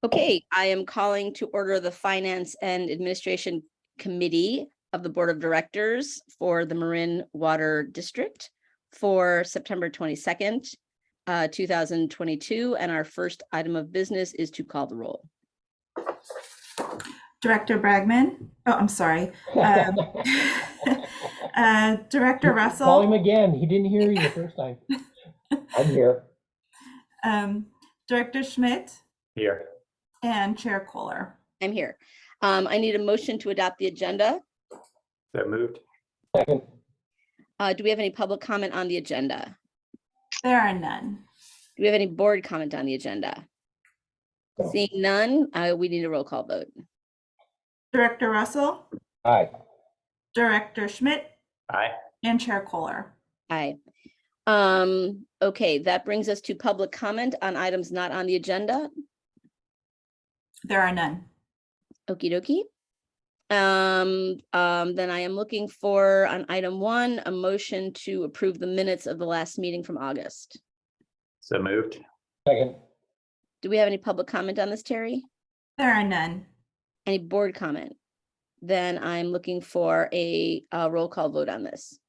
Okay, I am calling to order the Finance and Administration Committee of the Board of Directors for the Marin Water District for September 22nd, 2022. And our first item of business is to call the roll. Director Bragman. Oh, I'm sorry. Director Russell. Call him again. He didn't hear you the first time. I'm here. Director Schmidt. Here. And Chair Kohler. I'm here. I need a motion to adopt the agenda. So moved. Second. Do we have any public comment on the agenda? There are none. Do we have any board comment on the agenda? No. Seeing none, we need a roll call vote. Director Russell. Aye. Director Schmidt. Aye. And Chair Kohler. Aye. Okay, that brings us to public comment on items not on the agenda. There are none. Okie dokie. Then I am looking for, on item 1, a motion to approve the minutes of the last meeting from August. So moved. Second. Do we have any public comment on this, Terry? There are none. Any board comment? Then I'm looking for a roll call vote on this.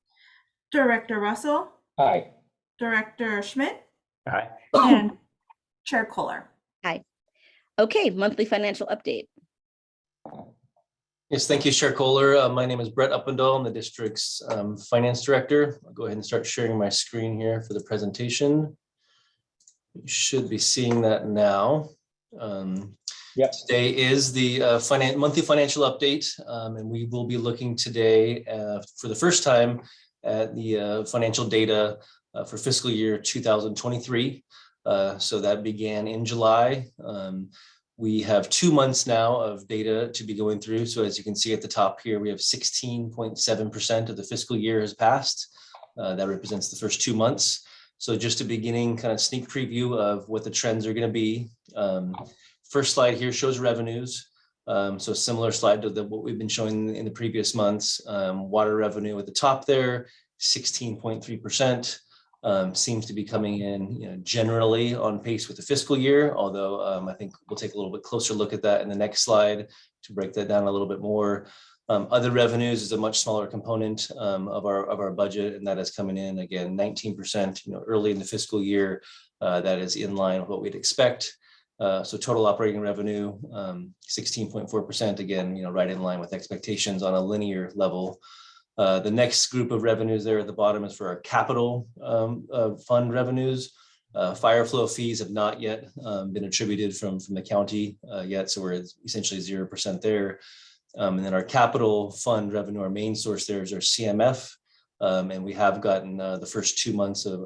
Director Russell. Aye. Director Schmidt. Aye. And Chair Kohler. Aye. Okay, monthly financial update. Yes, thank you, Chair Kohler. My name is Brett Uppendahl. I'm the district's finance director. I'll go ahead and start sharing my screen here for the presentation. You should be seeing that now. Yep. Today is the monthly financial update, and we will be looking today for the first time at the financial data for fiscal year 2023. So that began in July. We have 2 months now of data to be going through. So as you can see at the top here, we have 16.7% of the fiscal year has passed. That represents the first 2 months. So just a beginning kind of sneak preview of what the trends are going to be. First slide here shows revenues. So a similar slide to what we've been showing in the previous months. Water revenue at the top there, 16.3%. Seems to be coming in, generally on pace with the fiscal year, although I think we'll take a little bit closer look at that in the next slide to break that down a little bit more. Other revenues is a much smaller component of our budget, and that is coming in again 19%, early in the fiscal year. That is in line with what we'd expect. So total operating revenue, 16.4%, again, right in line with expectations on a linear level. The next group of revenues there at the bottom is for our capital fund revenues. Fireflow fees have not yet been attributed from the county yet, so we're essentially 0% there. And then our capital fund revenue, our main source there is our CMF, and we have gotten the first 2 months of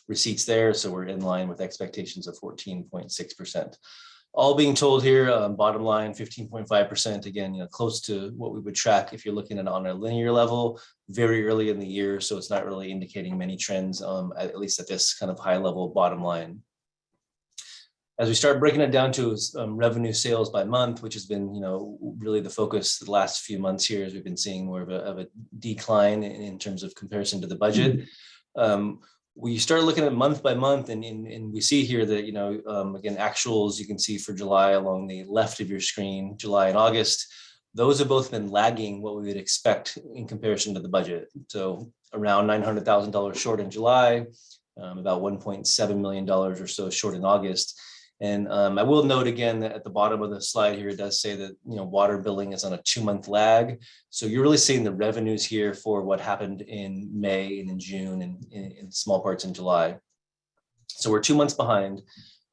receipts there, so we're in line with expectations of 14.6%. All being told here, bottom line, 15.5%, again, close to what we would track if you're looking at it on a linear level, very early in the year. So it's not really indicating many trends, at least at this kind of high level bottom line. As we start breaking it down to revenue sales by month, which has been, really the focus the last few months here, as we've been seeing more of a decline in terms of comparison to the budget. We start looking at month by month, and we see here that, again, actuals you can see for July along the left of your screen, July and August, those have both been lagging what we would expect in comparison to the budget. So around $900,000 short in July, about $1.7 million or so short in August. And I will note again that at the bottom of the slide here, it does say that, water billing is on a 2-month lag. So you're really seeing the revenues here for what happened in May and in June and in small parts in July. So we're 2 months behind.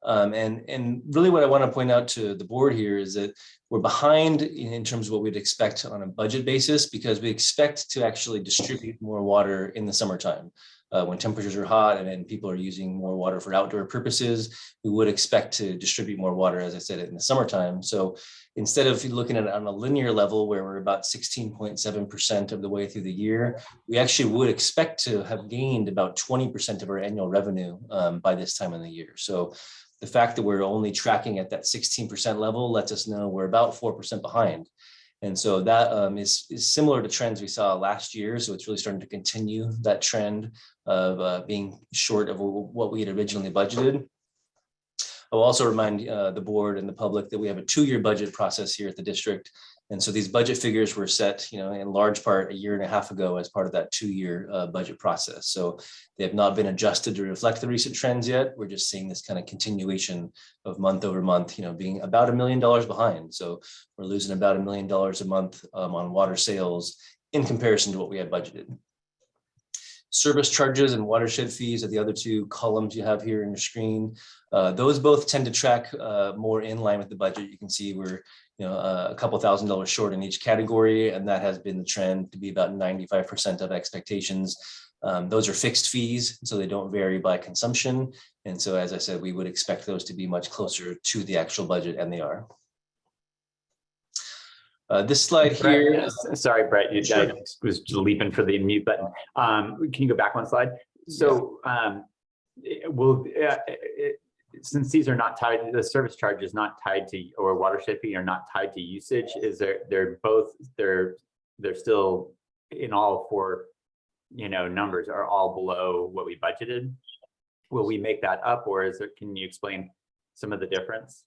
And really what I want to point out to the board here is that we're behind in terms of what we'd expect on a budget basis, because we expect to actually distribute more water in the summertime. When temperatures are hot and people are using more water for outdoor purposes, we would expect to distribute more water, as I said, in the summertime. So instead of looking at it on a linear level where we're about 16.7% of the way through the year, we actually would expect to have gained about 20% of our annual revenue by this time of the year. So the fact that we're only tracking at that 16% level lets us know we're about 4% behind. And so that is similar to trends we saw last year. So it's really starting to continue that trend of being short of what we had originally budgeted. I will also remind the board and the public that we have a 2-year budget process here at the district. And so these budget figures were set, in large part 1.5 years ago as part of that 2-year budget process. So they have not been adjusted to reflect the recent trends yet. We're just seeing this kind of continuation of month over month, being about $1 million behind. So we're losing about $1 million a month on water sales in comparison to what we had budgeted. Service charges and watershed fees are the other 2 columns you have here on your screen. Those both tend to track more in line with the budget. You can see we're a couple $1,000s short in each category, and that has been the trend to be about 95% of expectations. Those are fixed fees, so they don't vary by consumption. And so, as I said, we would expect those to be much closer to the actual budget, and they are. This slide here. Sorry, Brett, I Sure. was leaping for the mute button. Can you go back one slide? So since these are not tied, the service charge is not tied to, or watershed fee are not tied to usage, they're still in all 4 numbers are all below what we budgeted. Will we make that up, or can you explain some of the difference?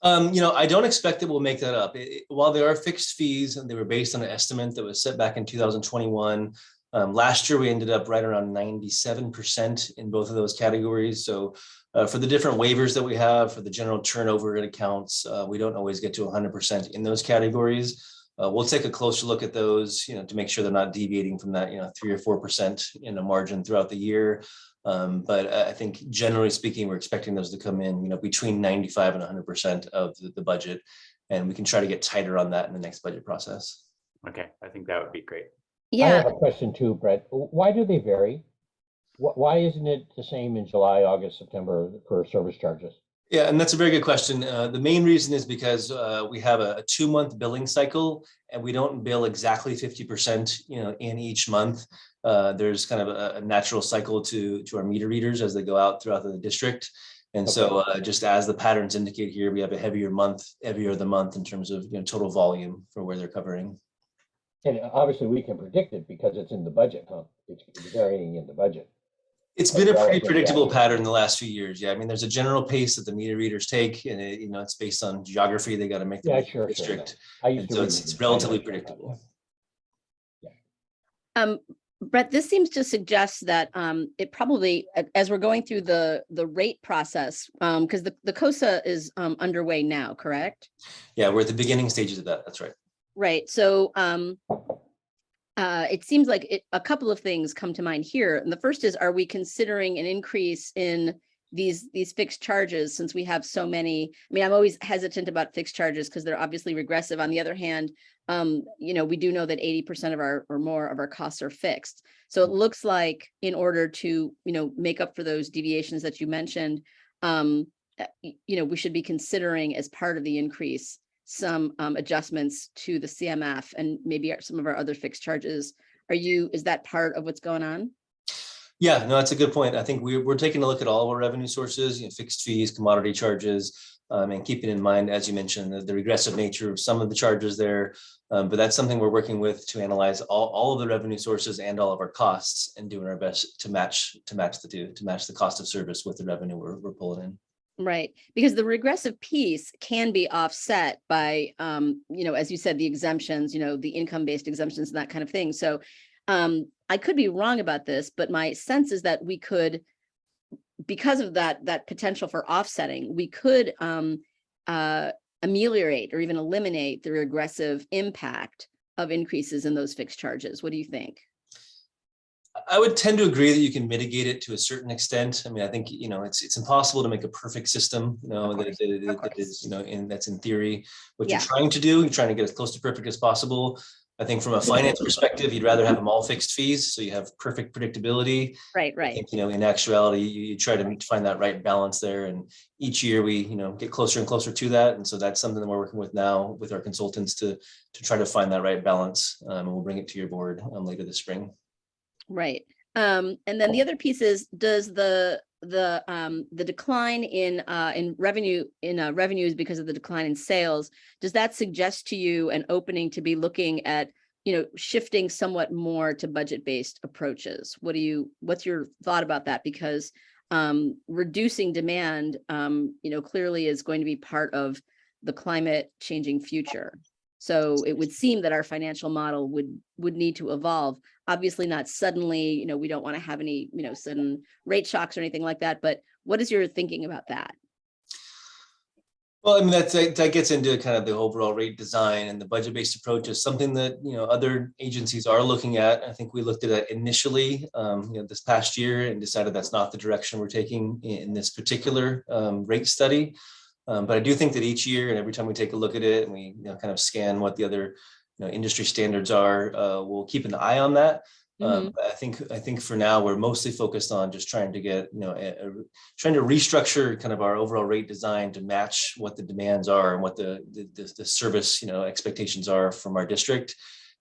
I don't expect that we'll make that up. While there are fixed fees and they were based on an estimate that was set back in 2021, last year we ended up right around 97% in both of those categories. So for the different waivers that we have for the general turnover in accounts, we don't always get to 100% in those categories. We'll take a closer look at those, to make sure they're not deviating from that, 3 or 4% in a margin throughout the year. But I think generally speaking, we're expecting those to come in, between 95 and 100% of the budget. And we can try to get tighter on that in the next budget process. Okay, I think that would be great. I Yeah, have a question too, Brett. Why do they vary? Why isn't it the same in July, August, September for service charges? Yeah, and that's a very good question. The main reason is because we have a 2-month billing cycle, and we don't bill exactly 50%, in each month. There's kind of a natural cycle to our meter readers as they go out throughout the district. And so just as the patterns indicate here, we have a heavier of the month in terms of total volume for where they're covering. And obviously we can predict it because it's in the budget, huh? It's varying in the budget. It's been a pretty predictable pattern in the last few years. Yeah, I mean, there's a general pace that the meter readers take, and it's based on geography. They got to make the district. Sure. So it's relatively predictable. Brett, this seems to suggest that it probably, as we're going through the rate process, because the COSA is underway now, correct? Yeah, we're at the beginning stages of that. That's right. Right. So it seems like a couple of things come to mind here. And the first is, are we considering an increase in these fixed charges since we have so many? I mean, I'm always hesitant about fixed charges because they're obviously regressive. On the other hand, we do know that 80% of or more of our costs are fixed. So it looks like in order to, make up for those deviations that you mentioned, we should be considering as part of the increase some adjustments to the CMF and maybe some of our other fixed charges. Is that part of what's going on? Yeah, no, that's a good point. I think we're taking a look at all of our revenue sources, fixed fees, commodity charges, and keeping in mind, as you mentioned, the regressive nature of some of the charges there. But that's something we're working with to analyze all of the revenue sources and all of our costs, and doing our best to match the cost of service with the revenue we're pulling in. Right, because the regressive piece can be offset by, as you said, the exemptions, the income-based exemptions and that kind of thing. So I could be wrong about this, but my sense is that we could, because of that potential for offsetting, we could ameliorate or even eliminate the regressive impact of increases in those fixed charges. What do you think? I would tend to agree that you can mitigate it to a certain extent. I mean, I think, it's impossible to make a perfect system, that is, that's in theory what you're trying to do. You're trying to get as close to perfect as possible. I think from a finance perspective, you'd rather have them all fixed fees, so you have perfect predictability. Right. I think, in actuality, you try to find that right balance there. And each year we, get closer and closer to that. And so that's something that we're working with now with our consultants to try to find that right balance. And we'll bring it to your board later this spring. Right. And then the other piece is, does the decline in revenues because of the decline in sales, does that suggest to you an opening to be looking at, shifting somewhat more to budget-based approaches? What's your thought about that? Because reducing demand, clearly is going to be part of the climate changing future. So it would seem that our financial model would need to evolve. Obviously not suddenly, we don't want to have any, sudden rate shocks or anything like that. But what is your thinking about that? Well, I mean, that gets into kind of the overall rate design, and the budget-based approach is something that, other agencies are looking at. I think we looked at it initially, this past year, and decided that's not the direction we're taking in this particular rate study. But I do think that each year, and every time we take a look at it and we kind of scan what the other industry standards are, we'll keep an eye on that. But I think for now we're mostly focused on just trying to get trying to restructure kind of our overall rate design to match what the demands are and what the service expectations are from our district.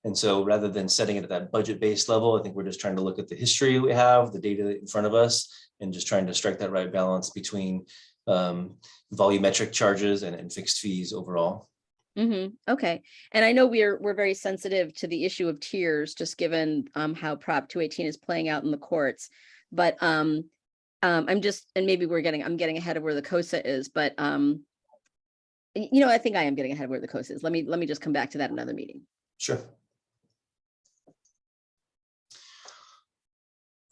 And so rather than setting it at that budget-based level, I think we're just trying to look at the history we have, the data in front of us, and just trying to strike that right balance between volumetric charges and fixed fees overall. Okay. And I know we're very sensitive to the issue of tiers, just given how Prop 218 is playing out in the courts. But I'm maybe I'm getting ahead of where the COSA is, but I think I am getting ahead of where the COSA is. Let me just come back to that in another meeting. Sure.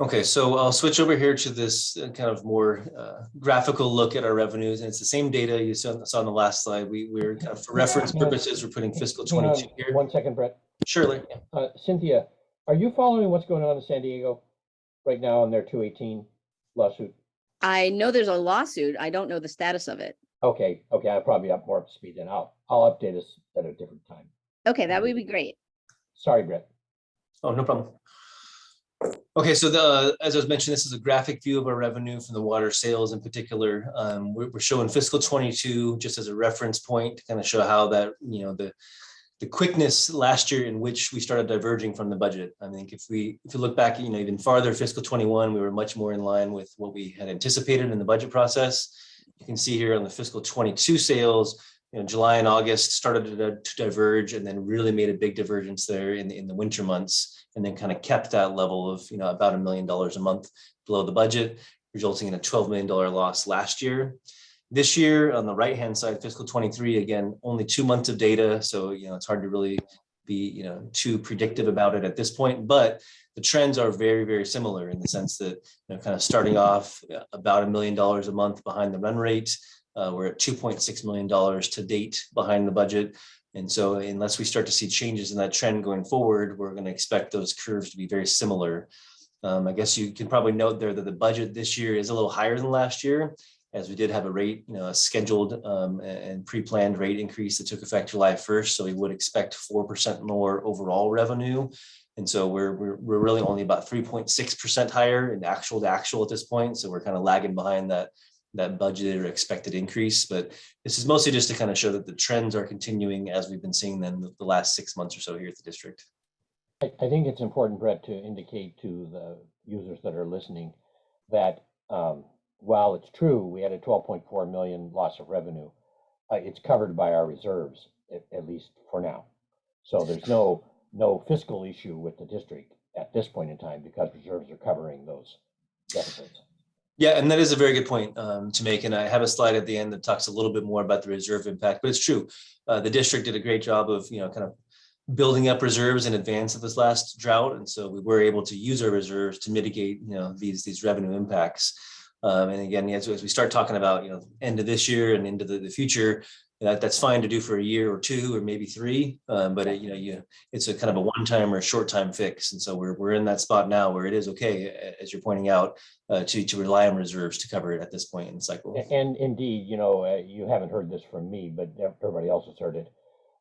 Okay, so I'll switch over here to this kind of more graphical look at our revenues, and it's the same data you saw on the last slide. We're kind of, for reference purposes, we're putting fiscal 22 here. 1 second, Brett. Surely. Cynthia, are you following what's going on in San Diego right now on their 218 lawsuit? I know there's a lawsuit. I don't know the status of it. Okay, I'm probably more up to speed than I'll update us at a different time. Okay, that would be great. Sorry, Brett. Oh, no problem. Okay, so as I was mentioning, this is a graphic view of our revenue from the water sales in particular. We're showing fiscal 22 just as a reference point to kind of show how that, the quickness last year in which we started diverging from the budget. I think if you look back, even farther, fiscal 21, we were much more in line with what we had anticipated in the budget process. You can see here on the fiscal 22 sales, July and August started to diverge, and then really made a big divergence there in the winter months, and then kind of kept that level of about $1 million a month below the budget, resulting in a $12 million loss last year. This year on the right hand side, fiscal 23, again, only 2 months of data, so it's hard to really be too predictive about it at this point, but the trends are very, very similar in the sense that kind of starting off about $1 million a month behind the run rate. We're at $2.6 million to date behind the budget. And so unless we start to see changes in that trend going forward, we're going to expect those curves to be very similar. I guess you can probably note there that the budget this year is a little higher than last year, as we did have a rate, a scheduled and pre-planned rate increase that took effect July 1st. So we would expect 4% more overall revenue. And so we're really only about 3.6% higher in actual to actual at this point. So we're kind of lagging behind that budgeted or expected increase. But this is mostly just to kind of show that the trends are continuing as we've been seeing them the last 6 months or so here at the district. I think it's important, Brett, to indicate to the users that are listening that while it's true we had a 12.4 million loss of revenue, it's covered by our reserves, at least for now. So there's no fiscal issue with the district at this point in time because reserves are covering those deficits. Yeah, and that is a very good point to make. And I have a slide at the end that talks a little bit more about the reserve impact, but it's true. The district did a great job of, kind of building up reserves in advance of this last drought. And so we were able to use our reserves to mitigate, these revenue impacts. And again, as we start talking about, end of this year and into the future, that's fine to do for a year or two or maybe 3, but it's a kind of a one-time or a short-time fix. And so we're in that spot now where it is okay, as you're pointing out, to rely on reserves to cover it at this point in the cycle. And indeed, you haven't heard this from me, but everybody else has heard it.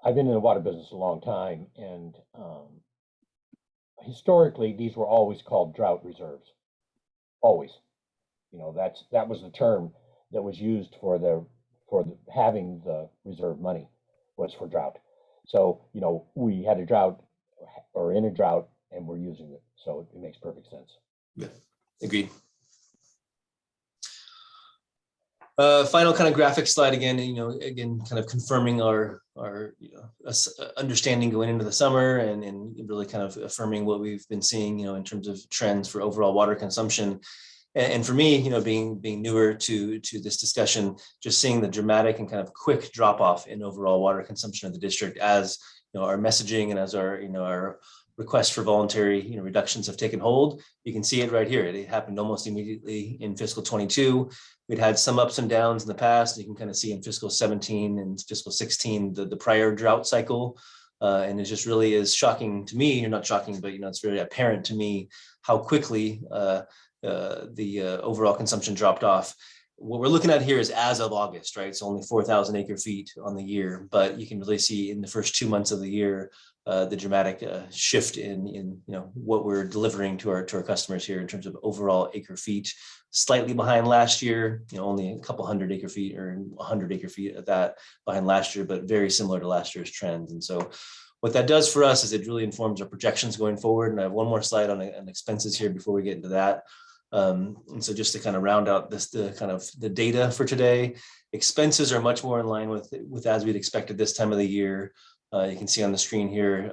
I've been in the water business a long time, and historically, these were always called drought reserves. Always, that was the term that was used for having the reserve money, was for drought. So, we had a drought or in a drought and we're using it. So it makes perfect sense. Yeah, agreed. Final kind of graphic slide again, kind of confirming our understanding going into the summer and really kind of affirming what we've been seeing, in terms of trends for overall water consumption. And for me, being newer to this discussion, just seeing the dramatic and kind of quick drop off in overall water consumption of the district as our messaging and as our requests for voluntary reductions have taken hold. You can see it right here. It happened almost immediately in fiscal 22. We'd had some ups and downs in the past. You can kind of see in fiscal 17 and fiscal 16 the prior drought cycle. And it just really is shocking to me, or not shocking, but it's very apparent to me how quickly the overall consumption dropped off. What we're looking at here is as of August, right? It's only 4,000 acre feet on the year, but you can really see in the first 2 months of the year the dramatic shift in what we're delivering to our customers here in terms of overall acre feet. Slightly behind last year, only a couple hundred acre feet or 100 acre feet at that behind last year, but very similar to last year's trends. And so what that does for us is it really informs our projections going forward. And I have one more slide on expenses here before we get into that. And so just to kind of round out the data for today, expenses are much more in line with as we'd expected this time of the year. You can see on the screen here,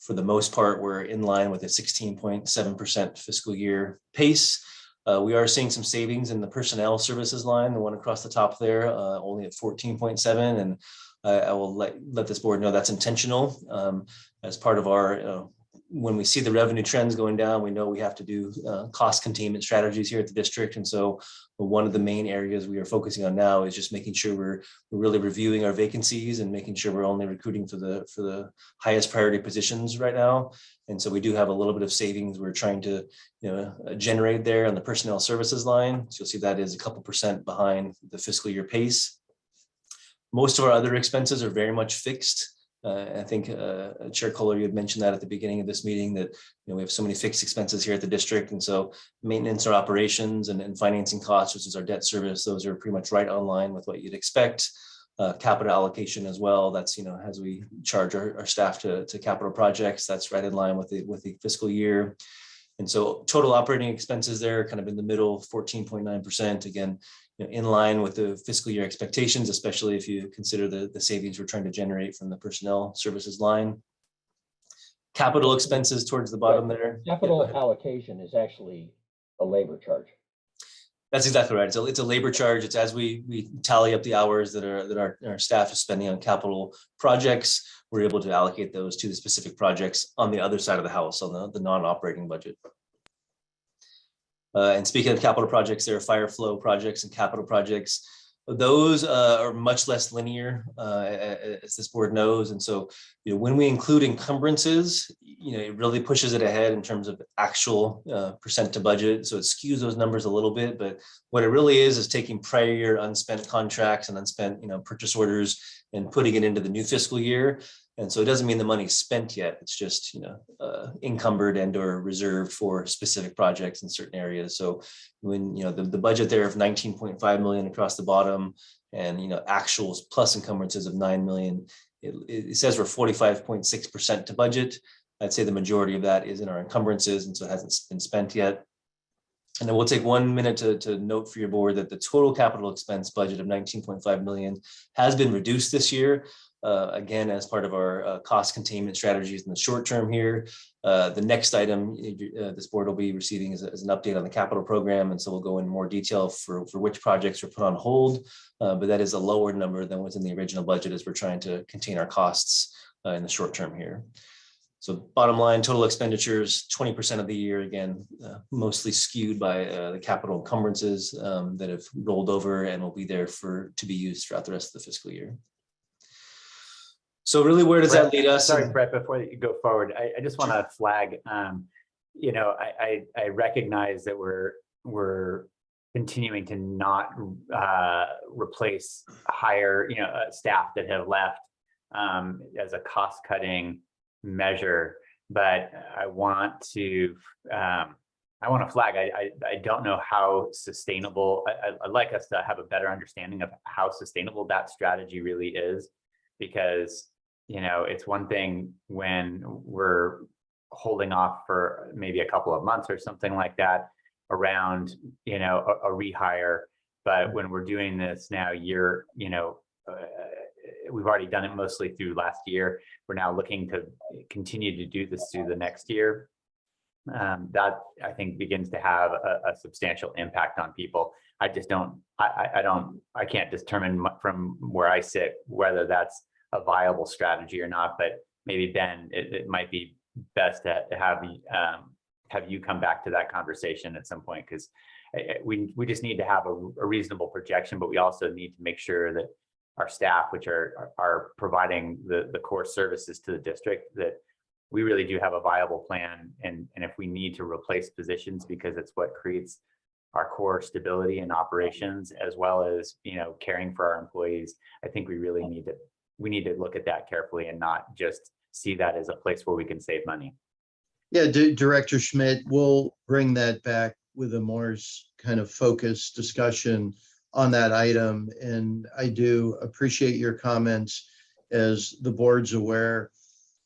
for the most part, we're in line with a 16.7% fiscal year pace. We are seeing some savings in the personnel services line, the one across the top there, only at 14.7. And I will let this board know that's intentional as part of our, when we see the revenue trends going down, we know we have to do cost containment strategies here at the district. And so one of the main areas we are focusing on now is just making sure we're really reviewing our vacancies and making sure we're only recruiting for the highest priority positions right now. And so we do have a little bit of savings we're trying to generate there on the personnel services line. So you'll see that is a couple % behind the fiscal year pace. Most of our other expenses are very much fixed. I think Chair Kohler, you had mentioned that at the beginning of this meeting that we have so many fixed expenses here at the district, and so maintenance or operations and financing costs, which is our debt service, those are pretty much right online with what you'd expect. Capital allocation as well. That's as we charge our staff to capital projects, that's right in line with the fiscal year. And so total operating expenses there kind of in the middle, 14.9%. Again, in line with the fiscal year expectations, especially if you consider the savings we're trying to generate from the personnel services line. Capital expenses towards the bottom there. Capital allocation is actually a labor charge. That's exactly right. So it's a labor charge. It's as we tally up the hours that our staff is spending on capital projects, we're able to allocate those to the specific projects on the other side of the house, on the non-operating budget. And speaking of capital projects, there are Fireflow projects and capital projects. Those are much less linear, as this board knows. And so, when we include encumbrances, it really pushes it ahead in terms of actual percent to budget. So it skews those numbers a little bit. But what it really is taking prior year unspent contracts and unspent, purchase orders and putting it into the new fiscal year. And so it doesn't mean the money's spent yet. It's just, encumbered and or reserved for specific projects in certain areas. So when, the budget there of 19.5 million across the bottom and, actuals plus encumbrances of 9 million, it says we're 45.6% to budget. I'd say the majority of that is in our encumbrances. And so it hasn't been spent yet. And then we'll take 1 minute to note for your board that the total capital expense budget of 19.5 million has been reduced this year. Again, as part of our cost containment strategies in the short term here. The next item this board will be receiving is an update on the capital program. And so we'll go in more detail for which projects are put on hold. But that is a lower number than what's in the original budget as we're trying to contain our costs in the short term here. So bottom line, total expenditures, 20% of the year, again, mostly skewed by the capital encumbrances that have rolled over and will be there to be used throughout the rest of the fiscal year. So really, where does that lead us? Sorry, Brett, before you go forward, I just want to flag, I recognize that we're continuing to not replace hire, staff that have left as a cost cutting measure. But I want to flag, I don't know how sustainable, I'd like us to have a better understanding of how sustainable that strategy really is, because it's one thing when we're holding off for maybe a couple of months or something like that around, a rehire. But when we're doing this now, we've already done it mostly through last year. We're now looking to continue to do this through the next year. that I think begins to have a substantial impact on people. I just don't, I can't determine from where I sit whether that's a viable strategy or not, but maybe Ben, it might be best to have you come back to that conversation at some point, because we just need to have a reasonable projection, but we also need to make sure that our staff, which are providing the core services to the district, that we really do have a viable plan. And if we need to replace positions because it's what creates our core stability and operations, as well as, caring for our employees, I think we really need to look at that carefully and not just see that as a place where we can save money. Yeah, Director Schmidt, we'll bring that back with a more kind of focused discussion on that item. And I do appreciate your comments. As the board's aware,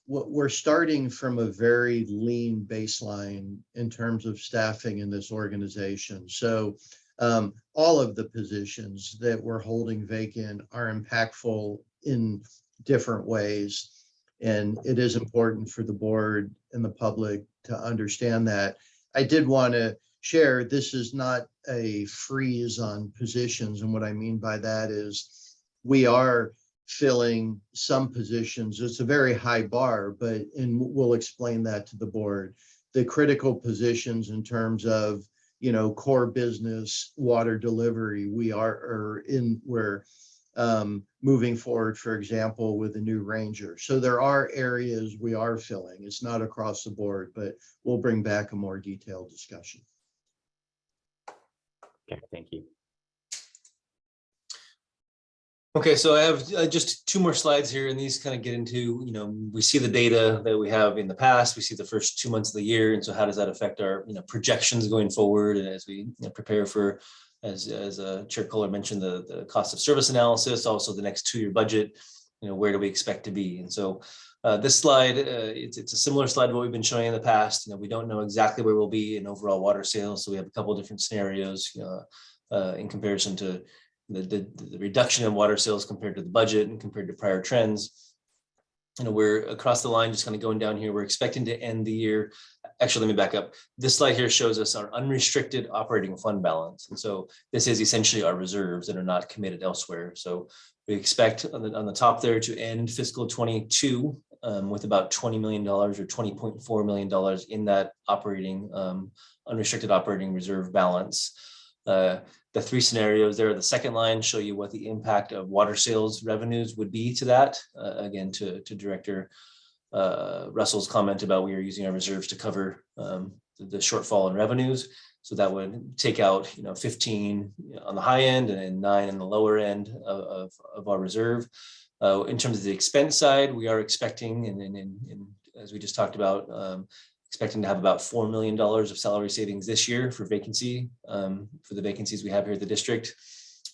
we're starting from a very lean baseline in terms of staffing in this organization. So all of the positions that we're holding vacant are impactful in different ways. And it is important for the board and the public to understand that. I did want to share, this is not a freeze on positions. And what I mean by that is we are filling some positions. It's a very high bar, and we'll explain that to the board. The critical positions in terms of, core business, water delivery, we're moving forward, for example, with a new ranger. So there are areas we are filling. It's not across the board, but we'll bring back a more detailed discussion. Okay, thank you. Okay, so I have just two more slides here, and these kind of get into, we see the data that we have in the past, we see the first 2 months of the year, and so how does that affect our, projections going forward, and as we prepare for, as Chair Kohler mentioned, the cost of service analysis, also the next 2-year budget, where do we expect to be? And so this slide, it's a similar slide to what we've been showing in the past. We don't know exactly where we'll be in overall water sales, so we have a couple of different scenarios in comparison to the reduction in water sales compared to the budget and compared to prior trends. We're across the line, just kind of going down here. We're expecting to end the year. Actually, let me back up. This slide here shows us our unrestricted operating fund balance. And so this is essentially our reserves that are not committed elsewhere. So we expect on the top there to end fiscal 22 with about $20 million or $20.4 million in that operating unrestricted operating reserve balance. The three scenarios there, the second line, show you what the impact of water sales revenues would be to that. Again, to Director Russell's comment about we are using our reserves to cover the shortfall in revenues. So that would take out 15 on the high end and 9 on the lower end of our reserve. In terms of the expense side, we are expecting, and as we just talked about, expecting to have about $4 million of salary savings this year for vacancy, for the vacancies we have here at the district.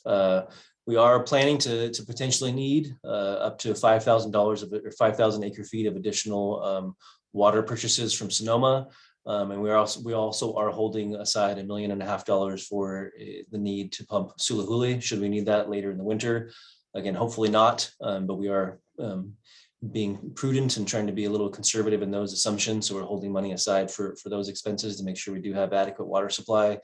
We are planning to potentially need up to $5,000 or 5,000 acre feet of additional water purchases from Sonoma. And we also are holding aside $1.5 million for the need to pump Sulahuli, should we need that later in the winter. Again, hopefully not, but we are being prudent and trying to be a little conservative in those assumptions. So we're holding money aside for those expenses to make sure we do have adequate water supply.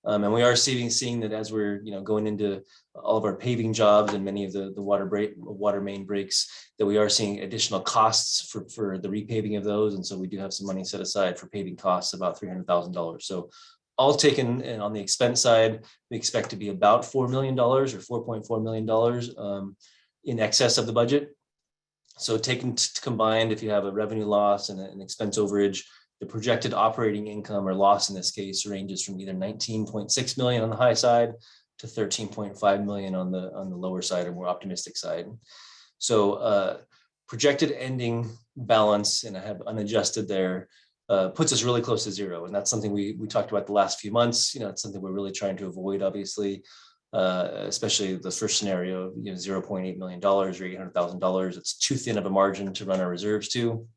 And we are seeing that as we're going into all of our paving jobs and many of the water main breaks, that we are seeing additional costs for the repaving of those. And so we do have some money set aside for paving costs, about $300,000. So all taken, and on the expense side, we expect to be about $4 million or $4.4 million in excess of the budget. So taken combined, if you have a revenue loss and an expense overage, the projected operating income or loss in this case ranges from either 19.6 million on the high side to 13.5 million on the lower side or more optimistic side. So projected ending balance, and I have unadjusted there, puts us really close to zero. And that's something we talked about the last few months. It's something we're really trying to avoid, obviously. Especially the first scenario, $0.8 million or $800,000. It's too thin of a margin to run our reserves to.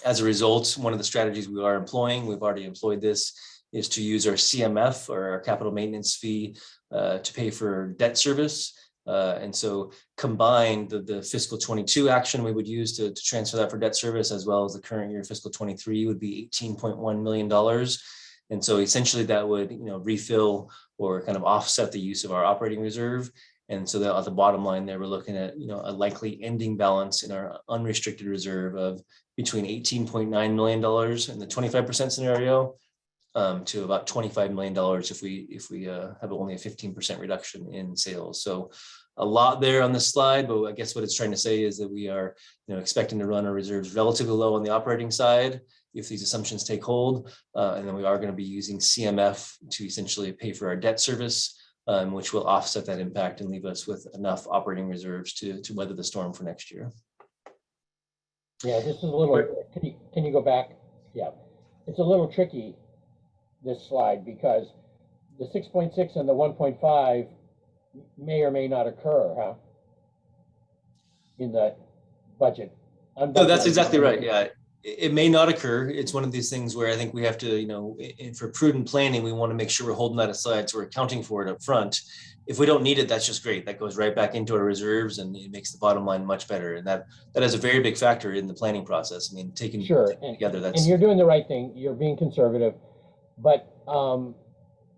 As a result, one of the strategies we are employing, we've already employed this, is to use our CMF or our capital maintenance fee to pay for debt service. And so combined, the fiscal 22 action we would use to transfer that for debt service, as well as the current year fiscal 23, would be $18.1 million. And so essentially that would, refill or kind of offset the use of our operating reserve. And so that at the bottom line there, we're looking at, a likely ending balance in our unrestricted reserve of between $18.9 million in the 25% scenario to about $25 million if we have only a 15% reduction in sales. So a lot there on this slide, but I guess what it's trying to say is that we are, expecting to run our reserves relatively low on the operating side if these assumptions take hold, and then we are going to be using CMF to essentially pay for our debt service, which will offset that impact and leave us with enough operating reserves to weather the storm for next year. Yeah, this is a little, can you go back? Yeah, it's a little tricky, this slide, because the 6.6 and the 1.5 may or may not occur, huh? In the budget. No, that's exactly right. Yeah, it may not occur. It's one of these things where I think we have to, for prudent planning, we want to make sure we're holding that aside, so we're accounting for it up front. If we don't need it, that's just great. That goes right back into our reserves, and it makes the bottom line much better. And that is a very big factor in the planning process. I mean, taking together, that's. And you're doing the right thing. You're being conservative, but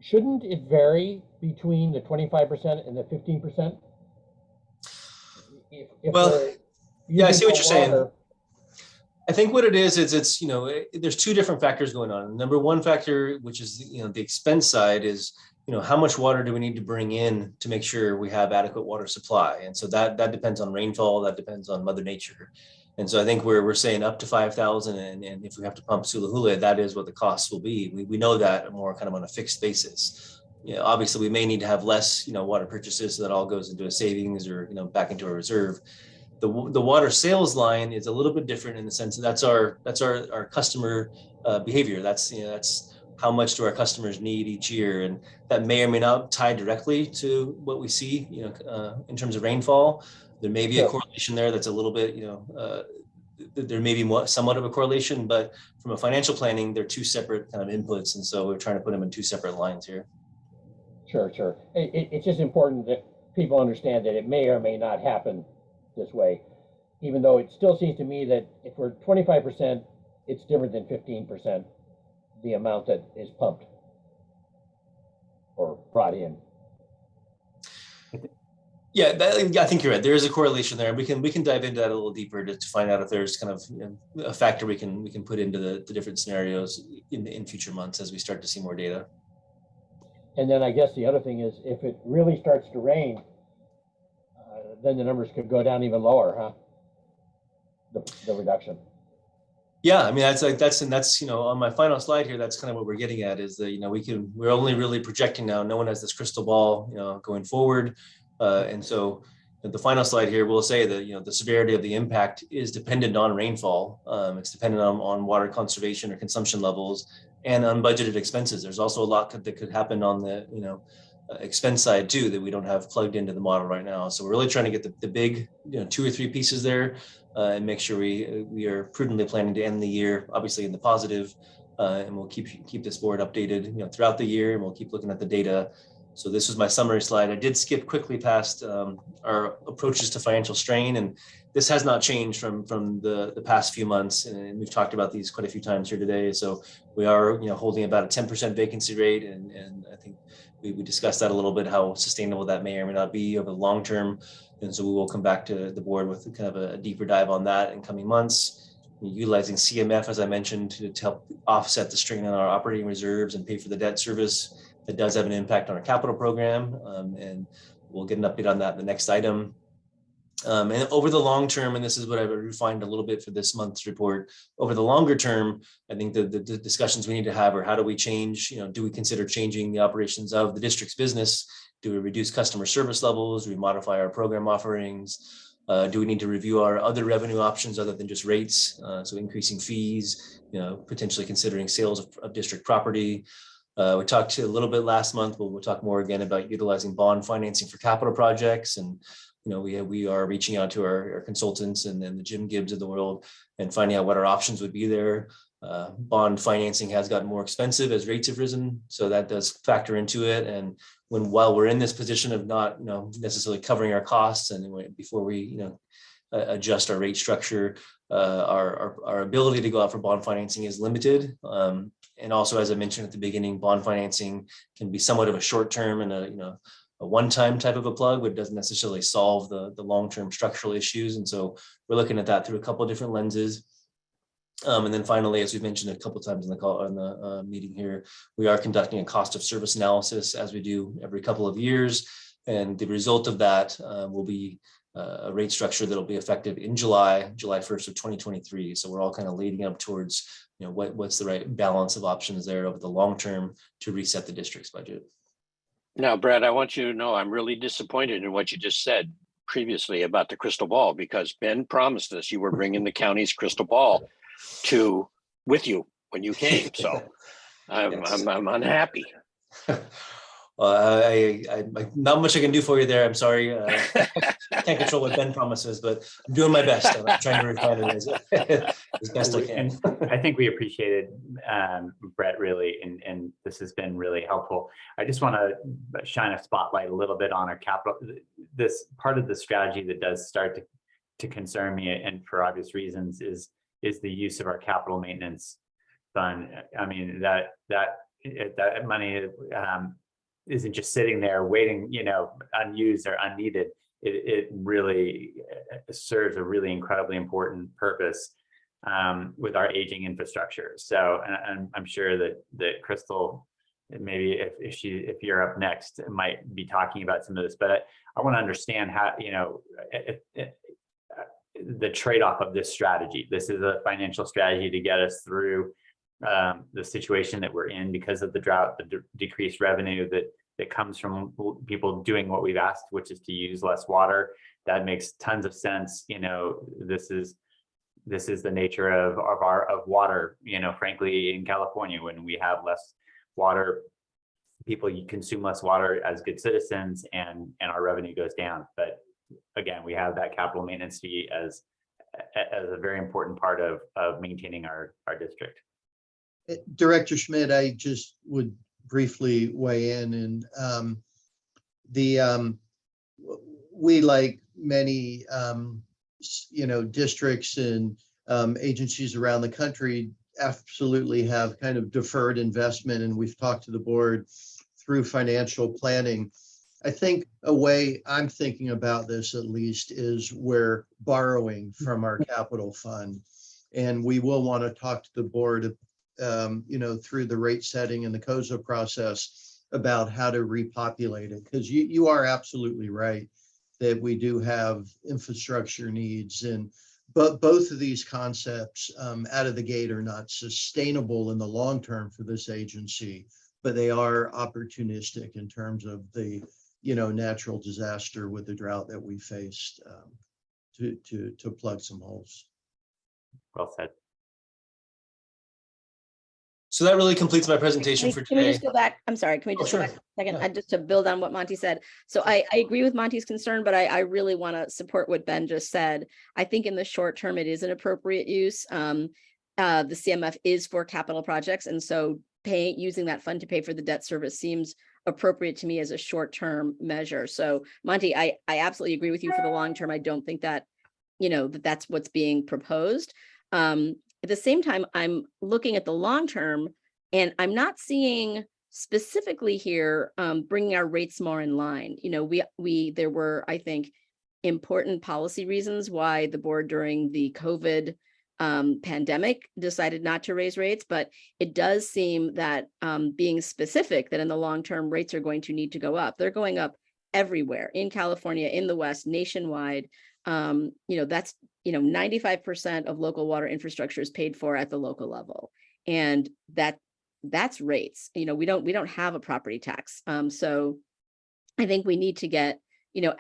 shouldn't it vary between the 25% and the 15%? Well, yeah, I see what you're saying. I think what it is it's, there's two different factors going on. Number one factor, which is, the expense side, is, how much water do we need to bring in to make sure we have adequate water supply? And so that depends on rainfall, that depends on Mother Nature. And so I think we're saying up to 5,000, and if we have to pump Sula, that is what the costs will be. We know that more kind of on a fixed basis. Obviously we may need to have less, water purchases, so that all goes into a savings or, back into a reserve. The water sales line is a little bit different in the sense that that's our customer behavior. That's how much do our customers need each year, and that may or may not tie directly to what we see, in terms of rainfall. There may be a correlation there that's a little bit, there may be somewhat of a correlation, but from a financial planning, they're two separate kind of inputs, and so we're trying to put them in two separate lines here. Sure. It's just important that people understand that it may or may not happen this way, even though it still seems to me that if we're 25%, it's different than 15%, the amount that is pumped or brought in. Yeah, I think you're right. There is a correlation there. We can dive into that a little deeper to find out if there's kind of a factor we can put into the different scenarios in future months as we start to see more data. And then I guess the other thing is, if it really starts to rain, then the numbers could go down even lower, huh? The reduction. Yeah, I mean that's on my final slide here. That's kind of what we're getting at, is that we're only really projecting now. No one has this crystal ball, going forward, and so the final slide here will say that the severity of the impact is dependent on rainfall. It's dependent on water conservation or consumption levels and unbudgeted expenses. There's also a lot that could happen on the expense side too that we don't have plugged into the model right now. So we're really trying to get the big 2 or 3 pieces there and make sure we are prudently planning to end the year obviously in the positive, and we'll keep this board updated throughout the year, and we'll keep looking at the data. So this was my summary slide. I did skip quickly past our approaches to financial strain, and this has not changed from the past few months, and we've talked about these quite a few times here today. So we are holding about a 10% vacancy rate, and I think we discussed that a little bit, how sustainable that may or may not be over the long term. And so we will come back to the board with kind of a deeper dive on that in coming months, utilizing CMF, as I mentioned, to help offset the strain on our operating reserves and pay for the debt service. That does have an impact on our capital program, and we'll get an update on that in the next item. And over the long term, and this is what I've refined a little bit for this month's report, over the longer term, I think the discussions we need to have are, how do we change, do we consider changing the operations of the district's business? Do we reduce customer service levels? Do we modify our program offerings? Do we need to review our other revenue options other than just rates? So increasing fees, potentially considering sales of district property. We talked a little bit last month, but we'll talk more again about utilizing bond financing for capital projects. And we are reaching out to our consultants and then the Jim Gibbs of the world and finding out what our options would be there. bond financing has gotten more expensive as rates have risen. So that does factor into it. And while we're in this position of not, necessarily covering our costs, and before we, adjust our rate structure, our ability to go out for bond financing is limited. And also, as I mentioned at the beginning, bond financing can be somewhat of a short-term and a one-time type of a plug, but it doesn't necessarily solve the long-term structural issues. And so we're looking at that through a couple of different lenses. And then finally, as we mentioned a couple of times in the call on the meeting here, we are conducting a cost of service analysis as we do every couple of years. And the result of that will be a rate structure that will be effective in July 1st of 2023. So we're all kind of leading up towards, what's the right balance of options there over the long term to reset the district's budget. Now, Brad, I want you to know I'm really disappointed in what you just said previously about the crystal ball, because Ben promised us you were bringing the county's crystal ball with you when you came. So I'm unhappy. I not much I can do for you there. I'm sorry. Can't control what Ben promises, but I'm doing my best. I'm trying to refine it as best I can. I think we appreciated Brett really, and this has been really helpful. I just want to shine a spotlight a little bit on our capital. This part of the strategy that does start to concern me, and for obvious reasons, is the use of our capital maintenance fund. I mean, that money isn't just sitting there waiting, unused or unneeded. It really serves a really incredibly important purpose with our aging infrastructure. So, and I'm sure that Crystal, maybe if you're up next, might be talking about some of this, but I want to understand how, the trade-off of this strategy. This is a financial strategy to get us through the situation that we're in because of the drought, the decreased revenue that comes from people doing what we've asked, which is to use less water. That makes tons of sense. This is the nature of water. Frankly, in California, when we have less water, people consume less water as good citizens, and our revenue goes down. But again, we have that capital maintenance fee as a very important part of maintaining our district. Director Schmidt, I just would briefly weigh in, and we, like many districts and agencies around the country, absolutely have kind of deferred investment, and we've talked to the board through financial planning. I think a way I'm thinking about this, at least, is we're borrowing from our capital fund, and we will want to talk to the board through the rate setting and the COSA process about how to repopulate it, because you are absolutely right that we do have infrastructure needs, but both of these concepts out of the gate are not sustainable in the long term for this agency, but they are opportunistic in terms of the natural disaster with the drought that we faced to plug some holes. Well said. So that really completes my presentation for Can we today. just go back? I'm sorry. Can we just sure. go back a second? Yeah. Just to build on what Monty said. So I agree with Monty's concern, but I really want to support what Ben just said. I think in the short term, it is an appropriate use. The CMF is for capital projects. And so using that fund to pay for the debt service seems appropriate to me as a short-term measure. So Monty, I absolutely agree with you for the long term. I don't think that, that's what's being proposed. At the same time, I'm looking at the long term, and I'm not seeing specifically here bringing our rates more in line. There were, I think, important policy reasons why the board during the COVID pandemic decided not to raise rates, but it does seem that being specific that in the long term rates are going to need to go up. They're going up everywhere in California, in the West, nationwide. That's 95% of local water infrastructure is paid for at the local level, and that's rates. We don't have a property tax, so I think we need to get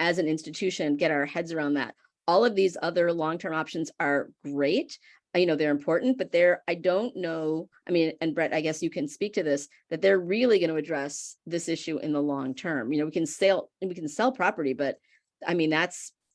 as an institution get our heads around that. All of these other long-term options are great. They're important, but I don't know. And Brett, I guess you can speak to this, that they're really going to address this issue in the long term. We can sell property, but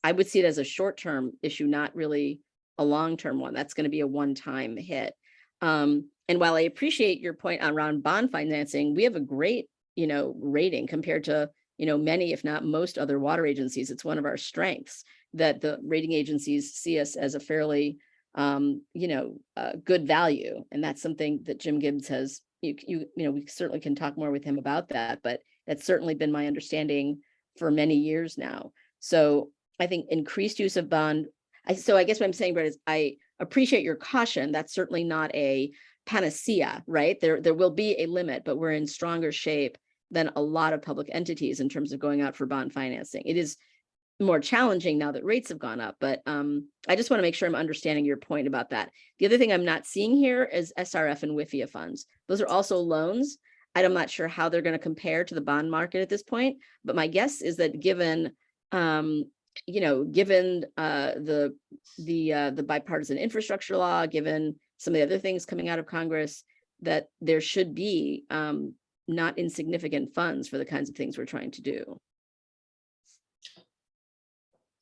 I would see it as a short-term issue, not really a long-term one. That's going to be a one-time hit. And while I appreciate your point around bond financing, we have a great, rating compared to, many, if not most other water agencies. It's one of our strengths that the rating agencies see us as a fairly, good value. And that's something that Jim Gibbs has, we certainly can talk more with him about that, but that's certainly been my understanding for many years now. So I think increased use of bond. So I guess what I'm saying, Brett, is I appreciate your caution. That's certainly not a panacea, right? There will be a limit, but we're in stronger shape than a lot of public entities in terms of going out for bond financing. It is more challenging now that rates have gone up, but I just want to make sure I'm understanding your point about that. The other thing I'm not seeing here is SRF and WIFIA funds. Those are also loans. I'm not sure how they're going to compare to the bond market at this point, but my guess is that given given the bipartisan infrastructure law, given some of the other things coming out of Congress, that there should be not insignificant funds for the kinds of things we're trying to do.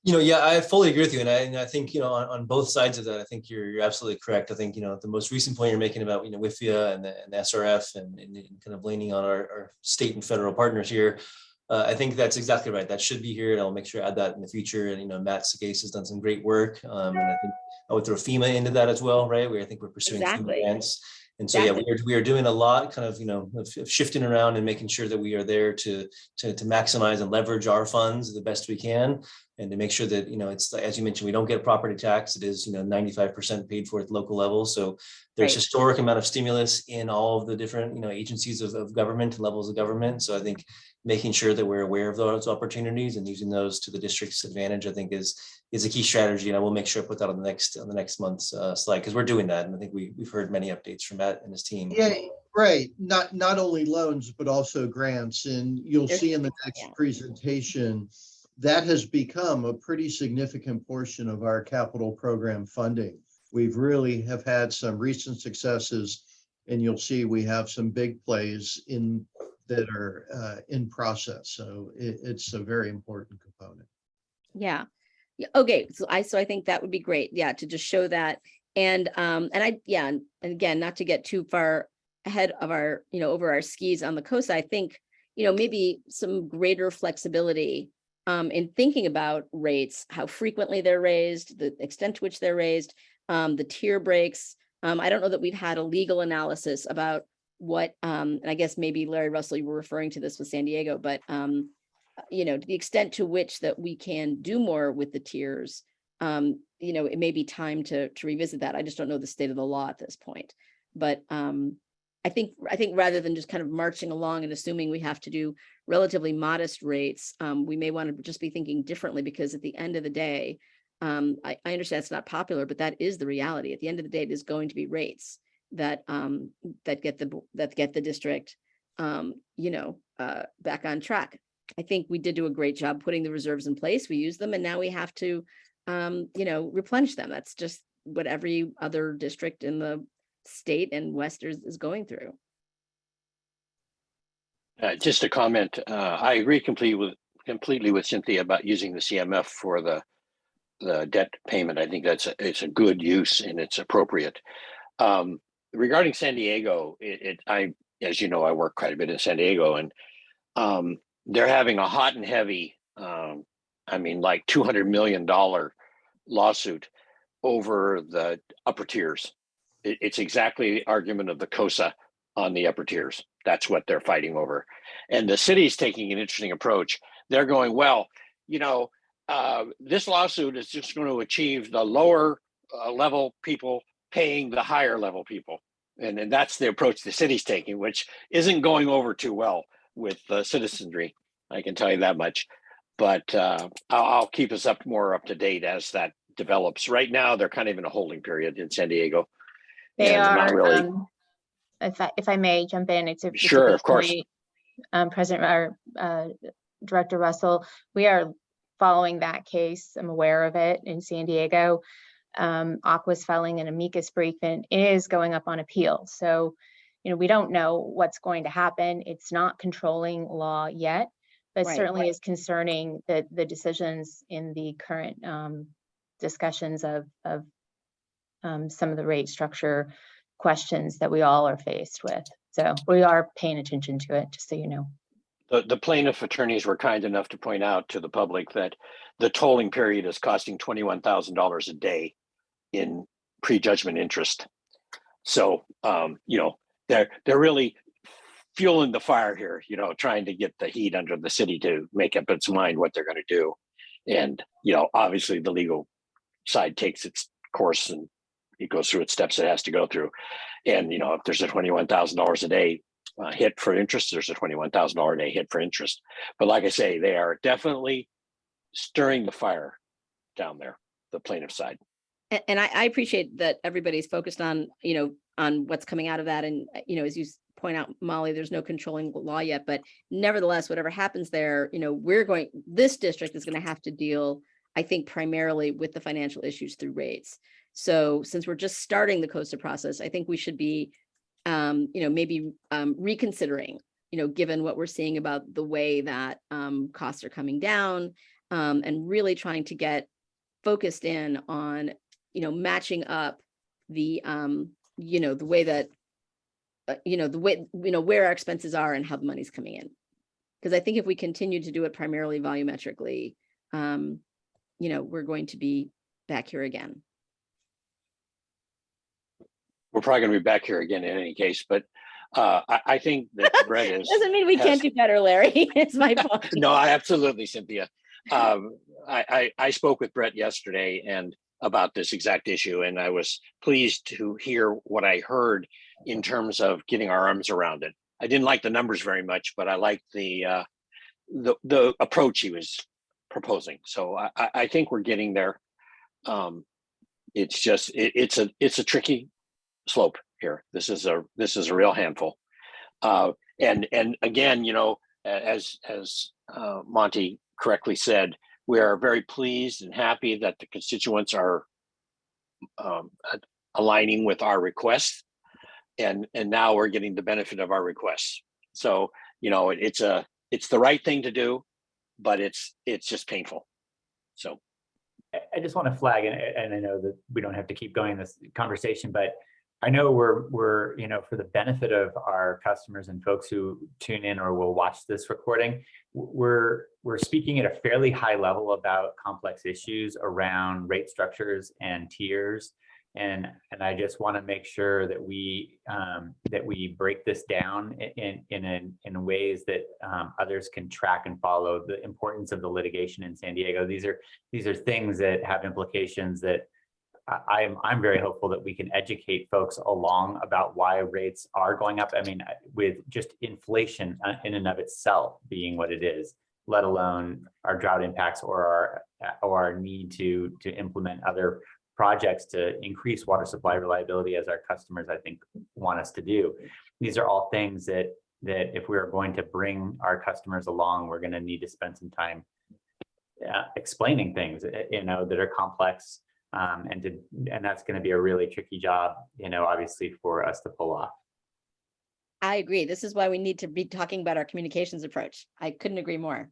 Yeah, I fully agree with you. And I think, on both sides of that, I think you're absolutely correct. I think, the most recent point you're making about, WIFIA and the SRF and kind of leaning on our state and federal partners here. I think that's exactly right. That should be here, and I'll make sure to add that in the future. And Matt Sagase has done some great work, and I think I would throw FEMA into that as well, right? I think we're pursuing FEMA grants, and so yeah, we are doing a lot, kind of of shifting around and making sure that we are there to maximize and leverage our funds the best we can, and to make sure that it's, as you mentioned, we don't get property tax. It is 95% paid for at the local level, so there's historic amount of stimulus in all of the different agencies of government and levels of government. So I think making sure that we're aware of those opportunities and using those to the district's advantage, I think is a key strategy. And I will make sure I put that on the next month's slide, because we're doing that. And I think we've heard many updates from Matt and his team. Yeah, right. Not only loans, but also grants. And you'll see in the next presentation, that has become a pretty significant portion of our capital program funding. We've really have had some recent successes, and you'll see we have some big plays that are in process. So it's a very important component. Yeah. Okay. So I think that would be great. Yeah. To just show that. And again, not to get too far ahead of our, over our skis on the COSA, I think, maybe some greater flexibility in thinking about rates, how frequently they're raised, the extent to which they're raised, the tier breaks. I don't know that we've had a legal analysis about what, and I guess maybe Larry Russell, you were referring to this with San Diego, but to the extent to which that we can do more with the tiers, it may be time to revisit that. I just don't know the state of the law at this point. But I think rather than just kind of marching along and assuming we have to do relatively modest rates, we may want to just be thinking differently, because at the end of the day, I understand it's not popular, but that is the reality. At the end of the day, it is going to be rates that get the district back on track. I think we did do a great job putting the reserves in place. We use them, and now we have to replenish them. That's just what every other district in the state and West is going through. Just a comment. I agree completely with Cynthia about using the CMF for the debt payment. I think it's a good use and it's appropriate. Regarding San Diego, as you know, I work quite a bit in San Diego, and they're having a hot and heavy, like $200 million lawsuit over the upper tiers. It's exactly the argument of the COSA on the upper tiers. That's what they're fighting over. And the city's taking an interesting approach. They're going, well, this lawsuit is just going to achieve the lower level people paying the higher level people. And that's the approach the city's taking, which isn't going over too well with citizenry. I can tell you that much. But I'll keep us more up to date as that develops. Right now, they're kind of in a holding period in San Diego. They are, not really. If I may jump in, it's a Sure, of course. President Director Russell, we are following that case. I'm aware of it in San Diego. Aqua's filing an amicus brief and is going up on appeal. So, we don't know what's going to happen. It's not controlling law yet, but certainly is concerning the decisions in the current discussions of some of the rate structure questions that we all are faced with. So we are paying attention to it, just so you know. The plaintiff attorneys were kind enough to point out to the public that the tolling period is costing $21,000 a day in prejudgment interest. So, you know, they're really fueling the fire here, you know, trying to get the heat under the city to make up its mind what they're going to do. And, you know, obviously the legal side takes its course and it goes through its steps it has to go through. And, you know, if there's a $21,000 a day hit for interest, there's a $21,000 a day hit for interest. But like I say, they are definitely stirring the fire down there, the plaintiff side. And I appreciate that everybody's focused on, you know, on what's coming out of that. And, you know, as you point out, Molly, there's no controlling law yet, but nevertheless, whatever happens there, you know, this district is going to have to deal, I think, primarily with the financial issues through rates. So since we're just starting the COSTA process, I think we should be, you know, maybe reconsidering, you know, given what we're seeing about the way that costs are coming down, and really trying to get focused in on, you know, matching up the, you know, the way that, you know, the way, you know, where our expenses are and how the money's coming in. Because I think if we continue to do it primarily volumetrically, you know, we're going to be back here again. We're probably going to be back here again in any case, but I think that Brett is. Doesn't mean we can't do better, Larry. It's my point. No, absolutely, Cynthia. I spoke with Brett yesterday and about this exact issue, and I was pleased to hear what I heard in terms of getting our arms around it. I didn't like the numbers very much, but I liked the approach he was proposing. So I think we're getting there. It's just it's a tricky slope here. This is a real handful. And again, you know, as Monty correctly said, we are very pleased and happy that the constituents are aligning with our requests, and now we're getting the benefit of our requests. So, you know, it's the right thing to do, but it's just painful. So I just want to flag, and I know that we don't have to keep going this conversation, but I know we're, you know, for the benefit of our customers and folks who tune in or will watch this recording, we're speaking at a fairly high level about complex issues around rate structures and tiers. And I just want to make sure that we break this down in ways that others can track and follow the importance of the litigation in San Diego. These are things that have implications that I'm very hopeful that we can educate folks along about why rates are going up. I mean, with just inflation in and of itself being what it is, let alone our drought impacts or our need to implement other projects to increase water supply reliability, as our customers, I think, want us to do. These are all things that if we are going to bring our customers along, we're going to need to spend some time explaining things, you know, that are complex. And that's going to be a really tricky job, you know, obviously for us to pull off. I agree. This is why we need to be talking about our communications approach. I couldn't agree more.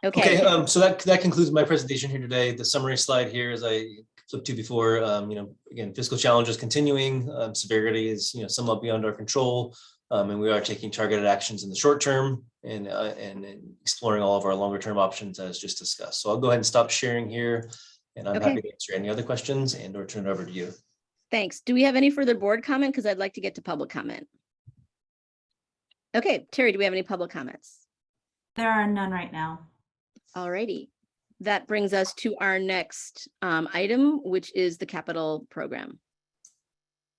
Okay. So that concludes my presentation here today. The summary slide here, as I flipped to before, you know, again, fiscal challenges continuing, severity is, you know, somewhat beyond our control. And we are taking targeted actions in the short term and exploring all of our longer term options as just discussed. So I'll go ahead and stop sharing here, and I'm happy to answer any other questions and or turn it over to you. Thanks. Do we have any further board comment? Because I'd like to get to public comment. Okay, Terry, do we have any public comments? There are none right now. All righty. That brings us to our next item, which is the capital program.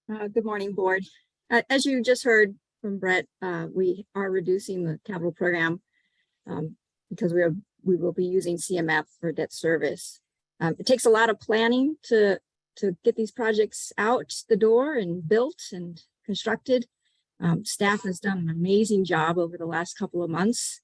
Good morning, board. As you just heard from Brett, we are reducing the capital program because we will be using CMF for debt service. It takes a lot of planning to get these projects out the door and built and constructed. Staff has done an amazing job over the last couple of months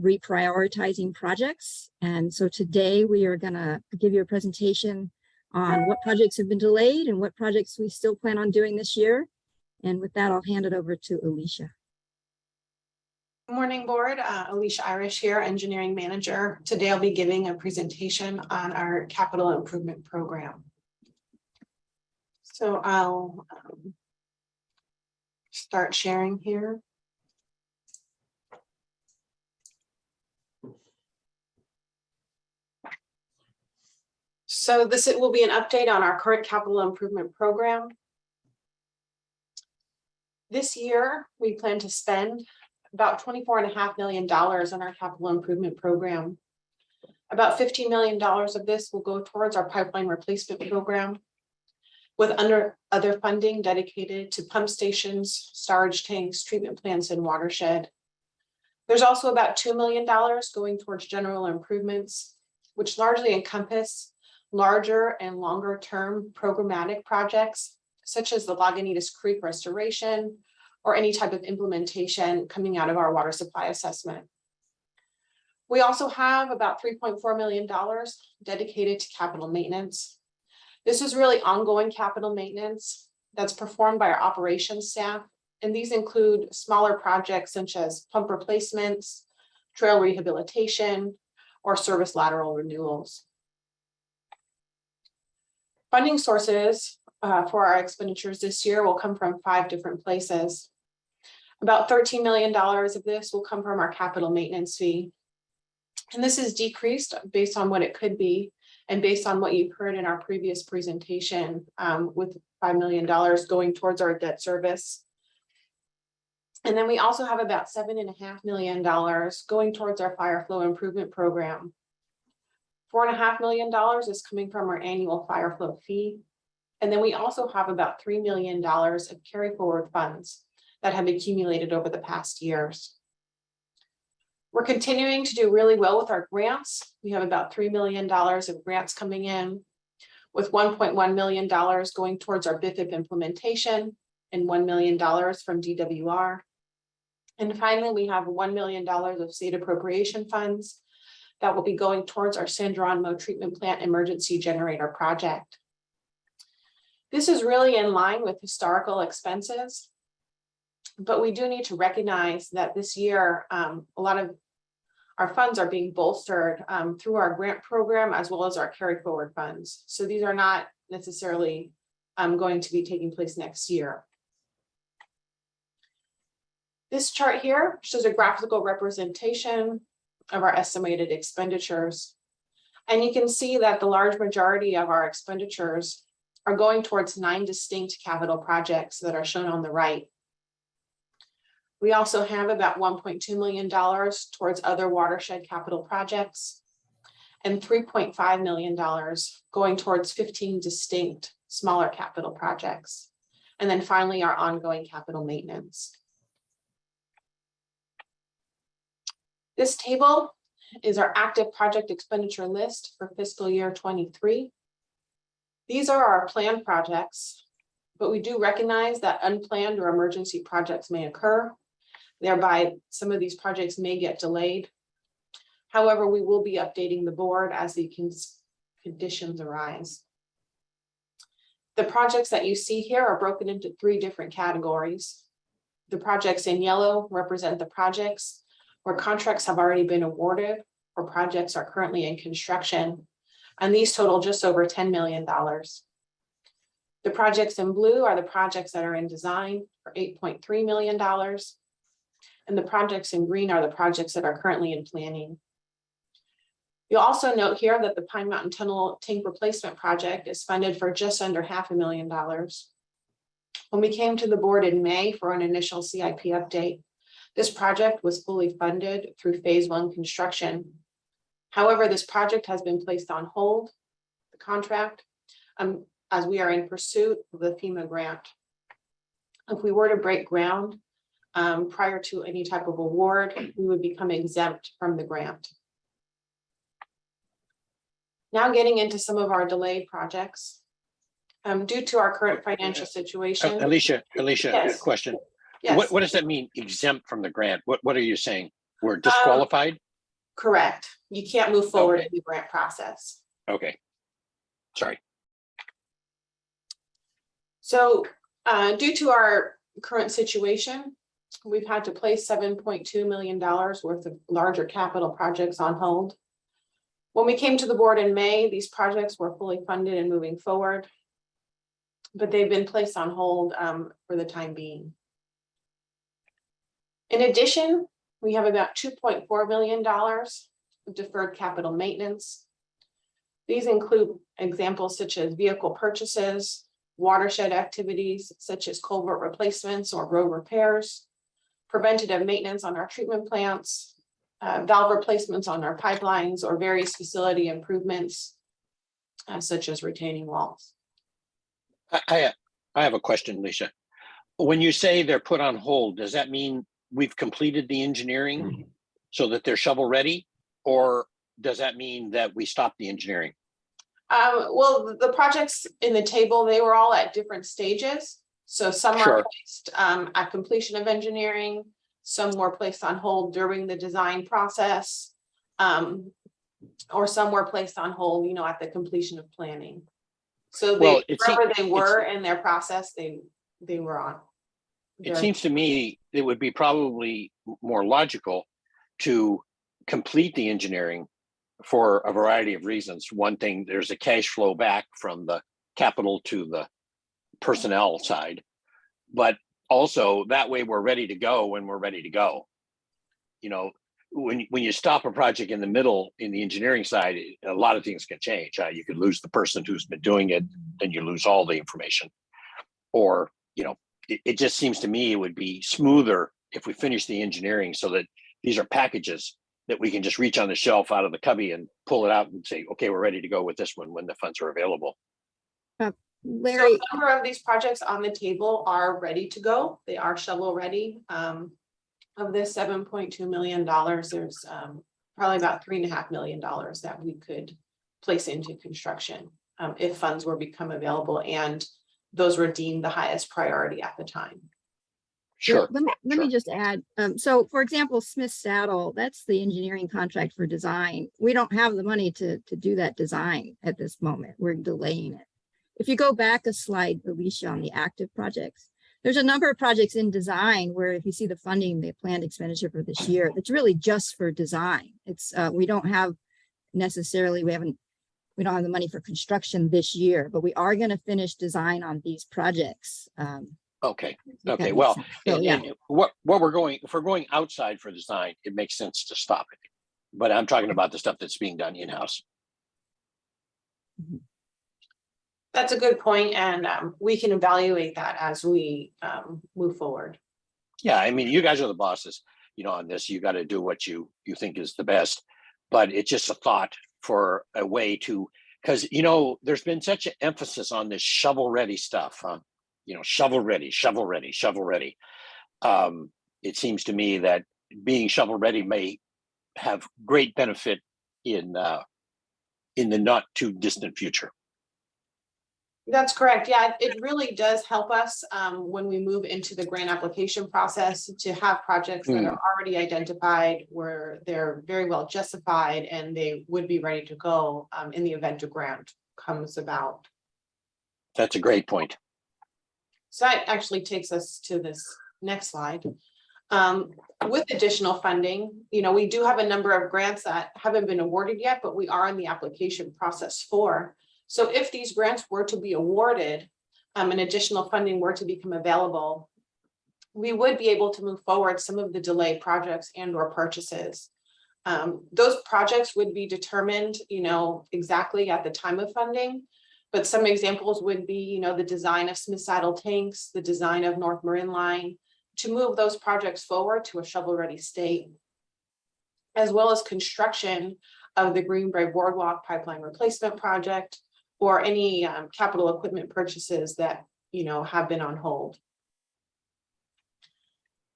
reprioritizing projects. And so today we are going to give you a presentation on what projects have been delayed and what projects we still plan on doing this year. And with that, I'll hand it over to Alicia. Morning, Board. Alicia Irish here, Engineering Manager. Today I'll be giving a presentation on our capital improvement program. So I'll start sharing here. So this will be an update on our current capital improvement program. This year, we plan to spend about $24.5 million on our capital improvement program. About $15 million of this will go towards our pipeline replacement program, with other funding dedicated to pump stations, storage tanks, treatment plants, and watershed. There's also about $2 million going towards general improvements, which largely encompass larger and longer term programmatic projects, such as the Lagunitas Creek restoration or any type of implementation coming out of our water supply assessment. We also have about $3.4 million dedicated to capital maintenance. This is really ongoing capital maintenance that's performed by our operations staff. And these include smaller projects such as pump replacements, trail rehabilitation, or service lateral renewals. Funding sources for our expenditures this year will come from 5 different places. About $13 million of this will come from our capital maintenance fee. And this is decreased based on what it could be and based on what you've heard in our previous presentation, with $5 million going towards our debt service. And then we also have about $7.5 million going towards our Fireflow improvement program. $4.5 million is coming from our annual Fireflow fee. And then we also have about $3 million of carry forward funds that have accumulated over the past years. We're continuing to do really well with our grants. We have about $3 million of grants coming in, with $1.1 million going towards our Bifip implementation and $1 million from DWR. And finally, we have $1 million of state appropriation funds that will be going towards our San Geronimo treatment plant emergency generator project. This is really in line with historical expenses, but we do need to recognize that this year, a lot of our funds are being bolstered through our grant program as well as our carry forward funds. So these are not necessarily going to be taking place next year. This chart here shows a graphical representation of our estimated expenditures. And you can see that the large majority of our expenditures are going towards 9 distinct capital projects that are shown on the right. We also have about $1.2 million towards other watershed capital projects and $3.5 million going towards 15 distinct smaller capital projects. And then finally, our ongoing capital maintenance. This table is our active project expenditure list for fiscal year 23. These are our planned projects, but we do recognize that unplanned or emergency projects may occur. Thereby, some of these projects may get delayed. However, we will be updating the board as the conditions arise. The projects that you see here are broken into 3 different categories. The projects in yellow represent the projects where contracts have already been awarded or projects are currently in construction, and these total just over $10 million. The projects in blue are the projects that are in design for $8.3 million. And the projects in green are the projects that are currently in planning. You'll also note here that the Pine Mountain Tunnel tank replacement project is funded for just under $500,000. When we came to the board in May for an initial CIP update, this project was fully funded through phase 1 construction. However, this project has been placed on hold, the contract, as we are in pursuit of the FEMA grant. If we were to break ground prior to any type of award, we would become exempt from the grant. Now getting into some of our delayed projects. Due to our current financial situation. Alicia, Yes. a question. Yes. What does that mean, exempt from the grant? What are you saying? We're disqualified? Correct. You can't move forward in the grant process. Okay. Sorry. So due to our current situation, We've had to place $7.2 million worth of larger capital projects on hold. When we came to the board in May, these projects were fully funded and moving forward, but they've been placed on hold for the time being. In addition, we have about $2.4 million of deferred capital maintenance. These include examples such as vehicle purchases, watershed activities such as culvert replacements or road repairs, preventative maintenance on our treatment plants, valve replacements on our pipelines, or various facility improvements such as retaining walls. I have a question, Lisa. When you say they're put on hold, does that mean we've completed the engineering so that they're shovel ready? Or does that mean that we stopped the engineering? Well, the projects in the table, they were all at different stages. So some Sure. are placed at completion of engineering, some were placed on hold during the design process, or some were placed on hold, at the completion of planning. So Well, wherever they were in their process, they were on. It seems to me it would be probably more logical to complete the engineering for a variety of reasons. One thing, there's a cash flow back from the capital to the personnel side, but also that way we're ready to go when we're ready to go. When you stop a project in the middle in the engineering side, a lot of things can change. You could lose the person who's been doing it, then you lose all the information. Or, it just seems to me it would be smoother if we finish the engineering so that these are packages that we can just reach on the shelf out of the cubby and pull it out and say, okay, we're ready to go with this one when the funds are available. Larry, So a number of these projects on the table are ready to go. They are shovel ready. Of this $7.2 million, there's probably about $3.5 million that we could place into construction if funds were become available and those were deemed the highest priority at the time. Sure. Let me just add. So for example, Smith Saddle, that's the engineering contract for design. We don't have the money to do that design at this moment. We're delaying it. If you go back a slide, Alicia, on the active projects, there's a number of projects in design where if you see the funding, the planned expenditure for this year, it's really just for design. It's we don't have necessarily, we don't have the money for construction this year, but we are going to finish design on these projects. Okay. That Okay. makes Well, sense. So, yeah. and what we're going, if we're going outside for design, it makes sense to stop it. But I'm talking about the stuff that's being done in-house. That's a good point, and we can evaluate that as we move forward. Yeah, I mean, you guys are the bosses, on this. You got to do what you think is the best. But it's just a thought for a way to, because there's been such an emphasis on this shovel ready stuff, huh? Shovel ready, shovel ready, shovel ready. It seems to me that being shovel ready may have great benefit in the not too distant future. That's correct. Yeah, it really does help us when we move into the grant application process to have projects that are already identified where they're very well justified and they would be ready to go in the event a grant comes about. That's a great point. So that actually takes us to this next slide. With additional funding, we do have a number of grants that haven't been awarded yet, but we are in the application process for. So if these grants were to be awarded and additional funding were to become available, we would be able to move forward some of the delayed projects and or purchases. Those projects would be determined, exactly at the time of funding. But some examples would be, the design of Smith Saddle tanks, the design of North Marin Line, to move those projects forward to a shovel-ready state, as well as construction of the Greenbrae Boardwalk pipeline replacement project, or any capital equipment purchases that, have been on hold.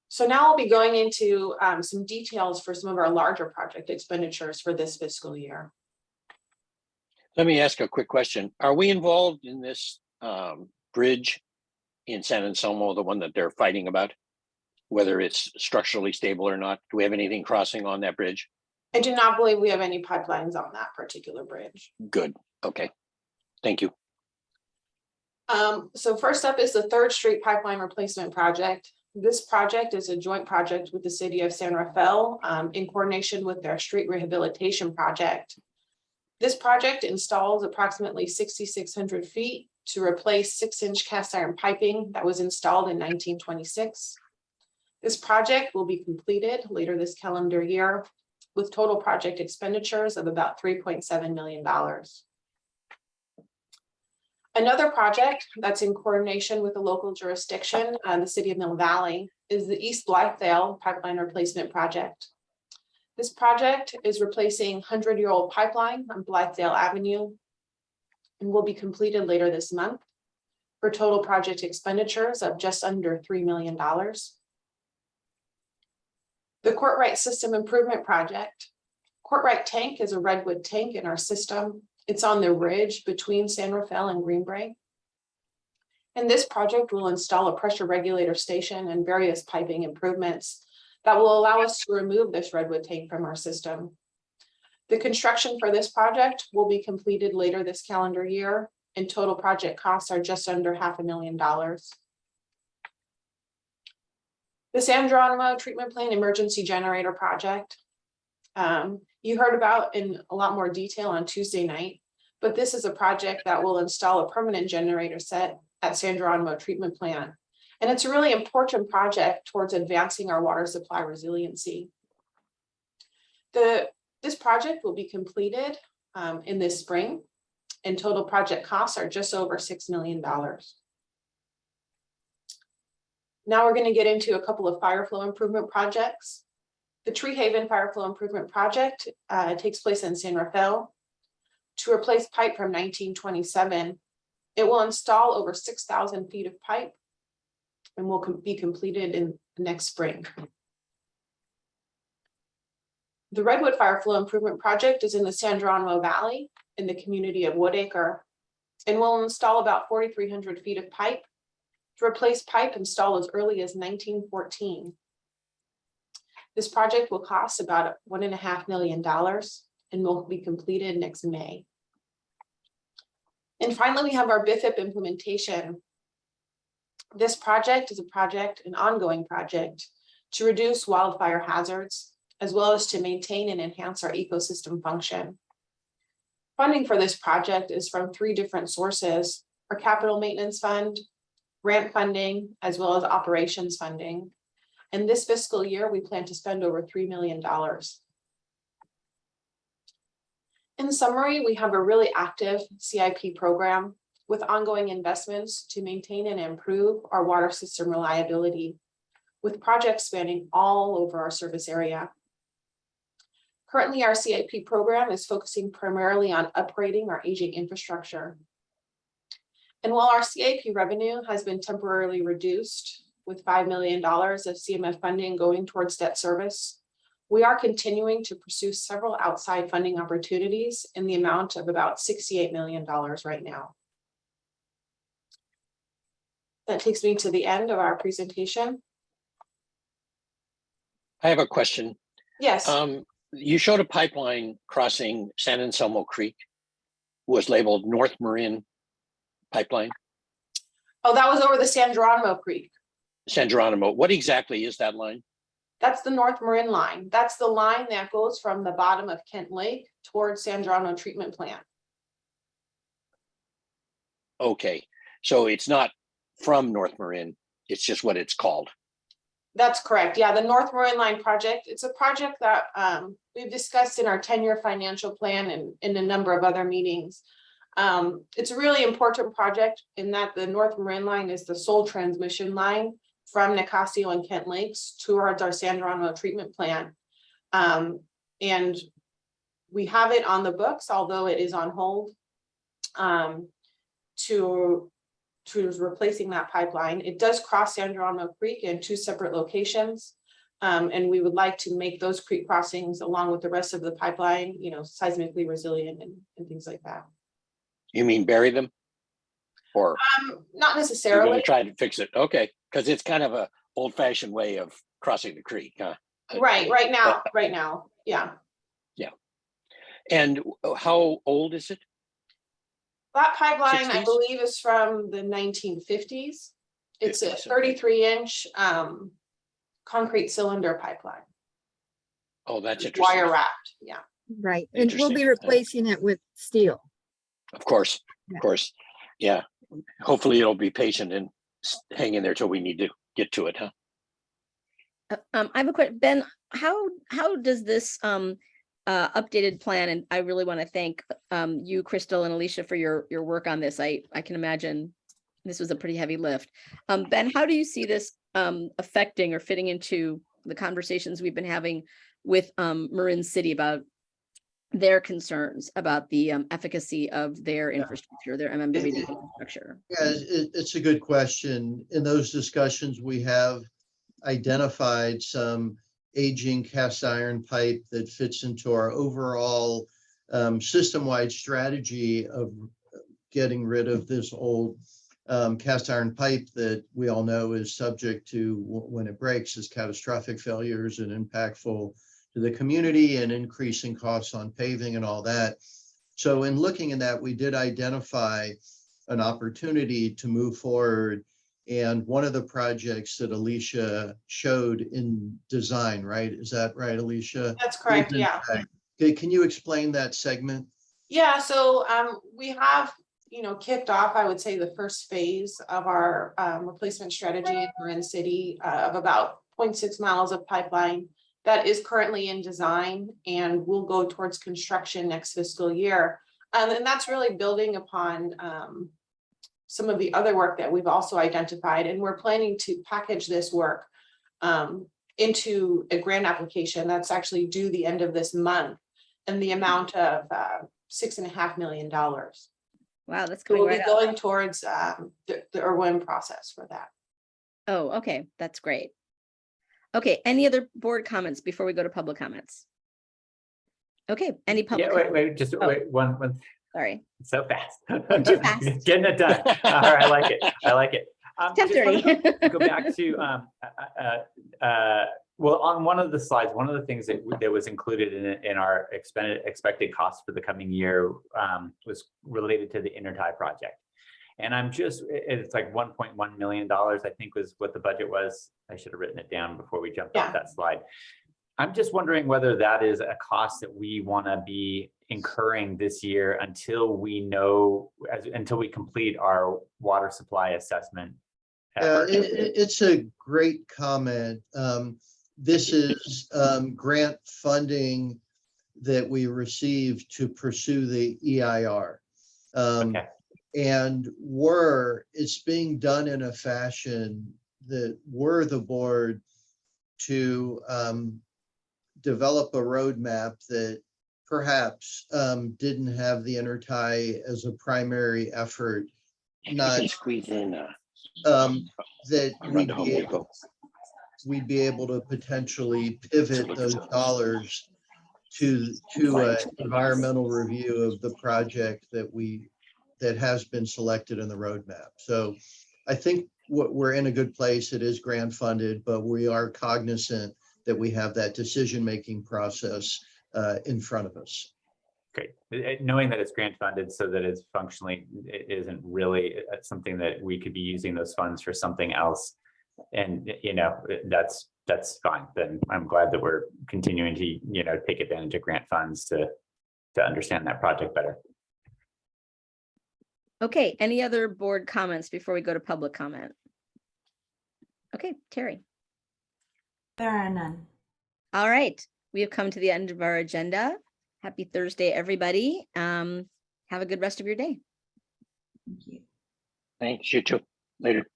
So now I'll be going into some details for some of our larger project expenditures for this fiscal year. Let me ask a quick question. Are we involved in this bridge in San Anselmo, the one that they're fighting about, whether it's structurally stable or not? Do we have anything crossing on that bridge? I do not believe we have any pipelines on that particular bridge. Good. Okay. Thank you. So first up is the 3rd Street pipeline replacement project. This project is a joint project with the city of San Rafael in coordination with their street rehabilitation project. This project installs approximately 6,600 feet to replace 6-inch cast iron piping that was installed in 1926. This project will be completed later this calendar year with total project expenditures of about $3.7 million. Another project that's in coordination with the local jurisdiction, the city of Mill Valley, is the East Blightvale pipeline replacement project. This project is replacing 100-year-old pipeline on Blightvale Avenue and will be completed later this month for total project expenditures of just under $3 million. The Courtright System Improvement Project. Courtright Tank is a redwood tank in our system. It's on the ridge between San Rafael and Greenbrae. And this project will install a pressure regulator station and various piping improvements that will allow us to remove this redwood tank from our system. The construction for this project will be completed later this calendar year, and total project costs are just under $500,000. The San Geronimo Treatment Plant Emergency Generator Project. You heard about in a lot more detail on Tuesday night, but this is a project that will install a permanent generator set at San Geronimo Treatment Plant. And it's a really important project towards advancing our water supply resiliency. This project will be completed in this spring, and total project costs are just over $6 million. Now we're going to get into a couple of Fireflow improvement projects. The Tree Haven Fireflow Improvement Project takes place in San Rafael. To replace pipe from 1927, it will install over 6,000 feet of pipe and will be completed in next spring. The Redwood Fireflow Improvement Project is in the San Geronimo Valley in the community of Woodacre and will install about 4,300 feet of pipe to replace pipe installed as early as 1914. This project will cost about $1.5 million and will be completed next May. And finally, we have our Bifip implementation. This project is an ongoing project to reduce wildfire hazards, as well as to maintain and enhance our ecosystem function. Funding for this project is from 3 different sources: our capital maintenance fund, grant funding, as well as operations funding. And this fiscal year, we plan to spend over $3 million. In summary, we have a really active CIP program with ongoing investments to maintain and improve our water system reliability, with projects spanning all over our service area. Currently, our CIP program is focusing primarily on upgrading our aging infrastructure. And while our CIP revenue has been temporarily reduced with $5 million of CMF funding going towards debt service, we are continuing to pursue several outside funding opportunities in the amount of about $68 million right now. That takes me to the end of our presentation. I have a question. Yes. You showed a pipeline crossing San Anselmo Creek, was labeled North Marin Pipeline. Oh, that was over the San Geronimo Creek. San Geronimo. What exactly is that line? That's the North Marin line. That's the line that goes from the bottom of Kent Lake towards San Geronimo Treatment Plant. Okay, so it's not from North Marin, it's just what it's called. That's correct. Yeah, the North Marin Line project. It's a project that we've discussed in our 10-year financial plan and in a number of other meetings. It's a really important project in that the North Marin Line is the sole transmission line from Nicasio and Kent Lakes towards our San Geronimo treatment plant. And we have it on the books, although it is on hold to replacing that pipeline. It does cross San Geronimo Creek in 2 separate locations. And we would like to make those creek crossings along with the rest of the pipeline, you know, seismically resilient and things like that. You mean bury them? Or not you're necessarily. going to try to fix it? Okay, because it's kind of a old-fashioned way of crossing the creek, huh? Right now, yeah. Yeah. And how old is it? That pipeline, I 60s? believe, is from the 1950s. It's a 50, 33-inch concrete cylinder pipeline, Oh, that's interesting. wire wrapped, yeah. Right, and we'll be Interesting. replacing it with steel. Of course, Yeah. of course. Yeah. Hopefully it'll be patient and hang in there till we need to get to it, huh? I have a question, Ben, how does this updated plan, and I really want to thank you, Crystal and Alicia, for your work on this. I can imagine this was a pretty heavy lift. Ben, how do you see this affecting or fitting into the conversations we've been having with Marin City about their concerns about the efficacy of their infrastructure, their MMWD infrastructure? Yeah, it's a good question. In those discussions, we have identified some aging cast iron pipe that fits into our overall system-wide strategy of getting rid of this old cast iron pipe that we all know is subject to, when it breaks, is catastrophic failures and impactful to the community and increasing costs on paving and all that. So in looking at that, we did identify an opportunity to move forward. And one of the projects that Alicia showed in design, right? Is that right, Alicia? That's correct, yeah. Okay, can you explain that segment? Yeah, so we have, kicked off, I would say, the first phase of our replacement strategy in Marin City of about 0.6 miles of pipeline that is currently in design and will go towards construction next fiscal year. And that's really building upon some of the other work that we've also identified, and we're planning to package this work into a grant application that's actually due the end of this month, and the amount of $6.5 million. Wow, that's So coming we'll right be up. going towards the IRWIN process for that. Oh, okay, that's great. Okay, any other board comments before we go to public comments? Okay, any public? Yeah, wait, just Oh. wait, one. Sorry. So fast. Too fast. Getting it done. All right, I like it. I like it. Just wanna 10:30. go back to well, on one of the slides, one of the things that was included in our expected costs for the coming year was related to the Intertie project. And it's like $1.1 million, I think was what the budget was. I should have written it down before we jumped off that slide. I'm just wondering whether that is a cost that we want to be incurring this year until we complete our water supply assessment effort. It's a great comment. This is grant funding that we received to pursue the EIR. Okay. And it's being done in a fashion that we're the board to develop a roadmap that perhaps didn't have the Intertie as a primary effort. Not squeeze in that run to Home Depot. we'd be able to potentially pivot those dollars to an environmental review of the project that has been selected in the roadmap. So I think we're in a good place. It is grant funded, but we are cognizant that we have that decision-making process in front of us. Great. Knowing that it's grant funded so that it's functionally, it isn't really something that we could be using those funds for something else. And, that's fine. Then I'm glad that we're continuing to, take advantage of grant funds to understand that project better. Okay, any other board comments before we go to public comment? Okay, Terry. There are none. All right, we have come to the end of our agenda. Happy Thursday, everybody. Have a good rest of your day. Thank you. Thanks, you too. Later.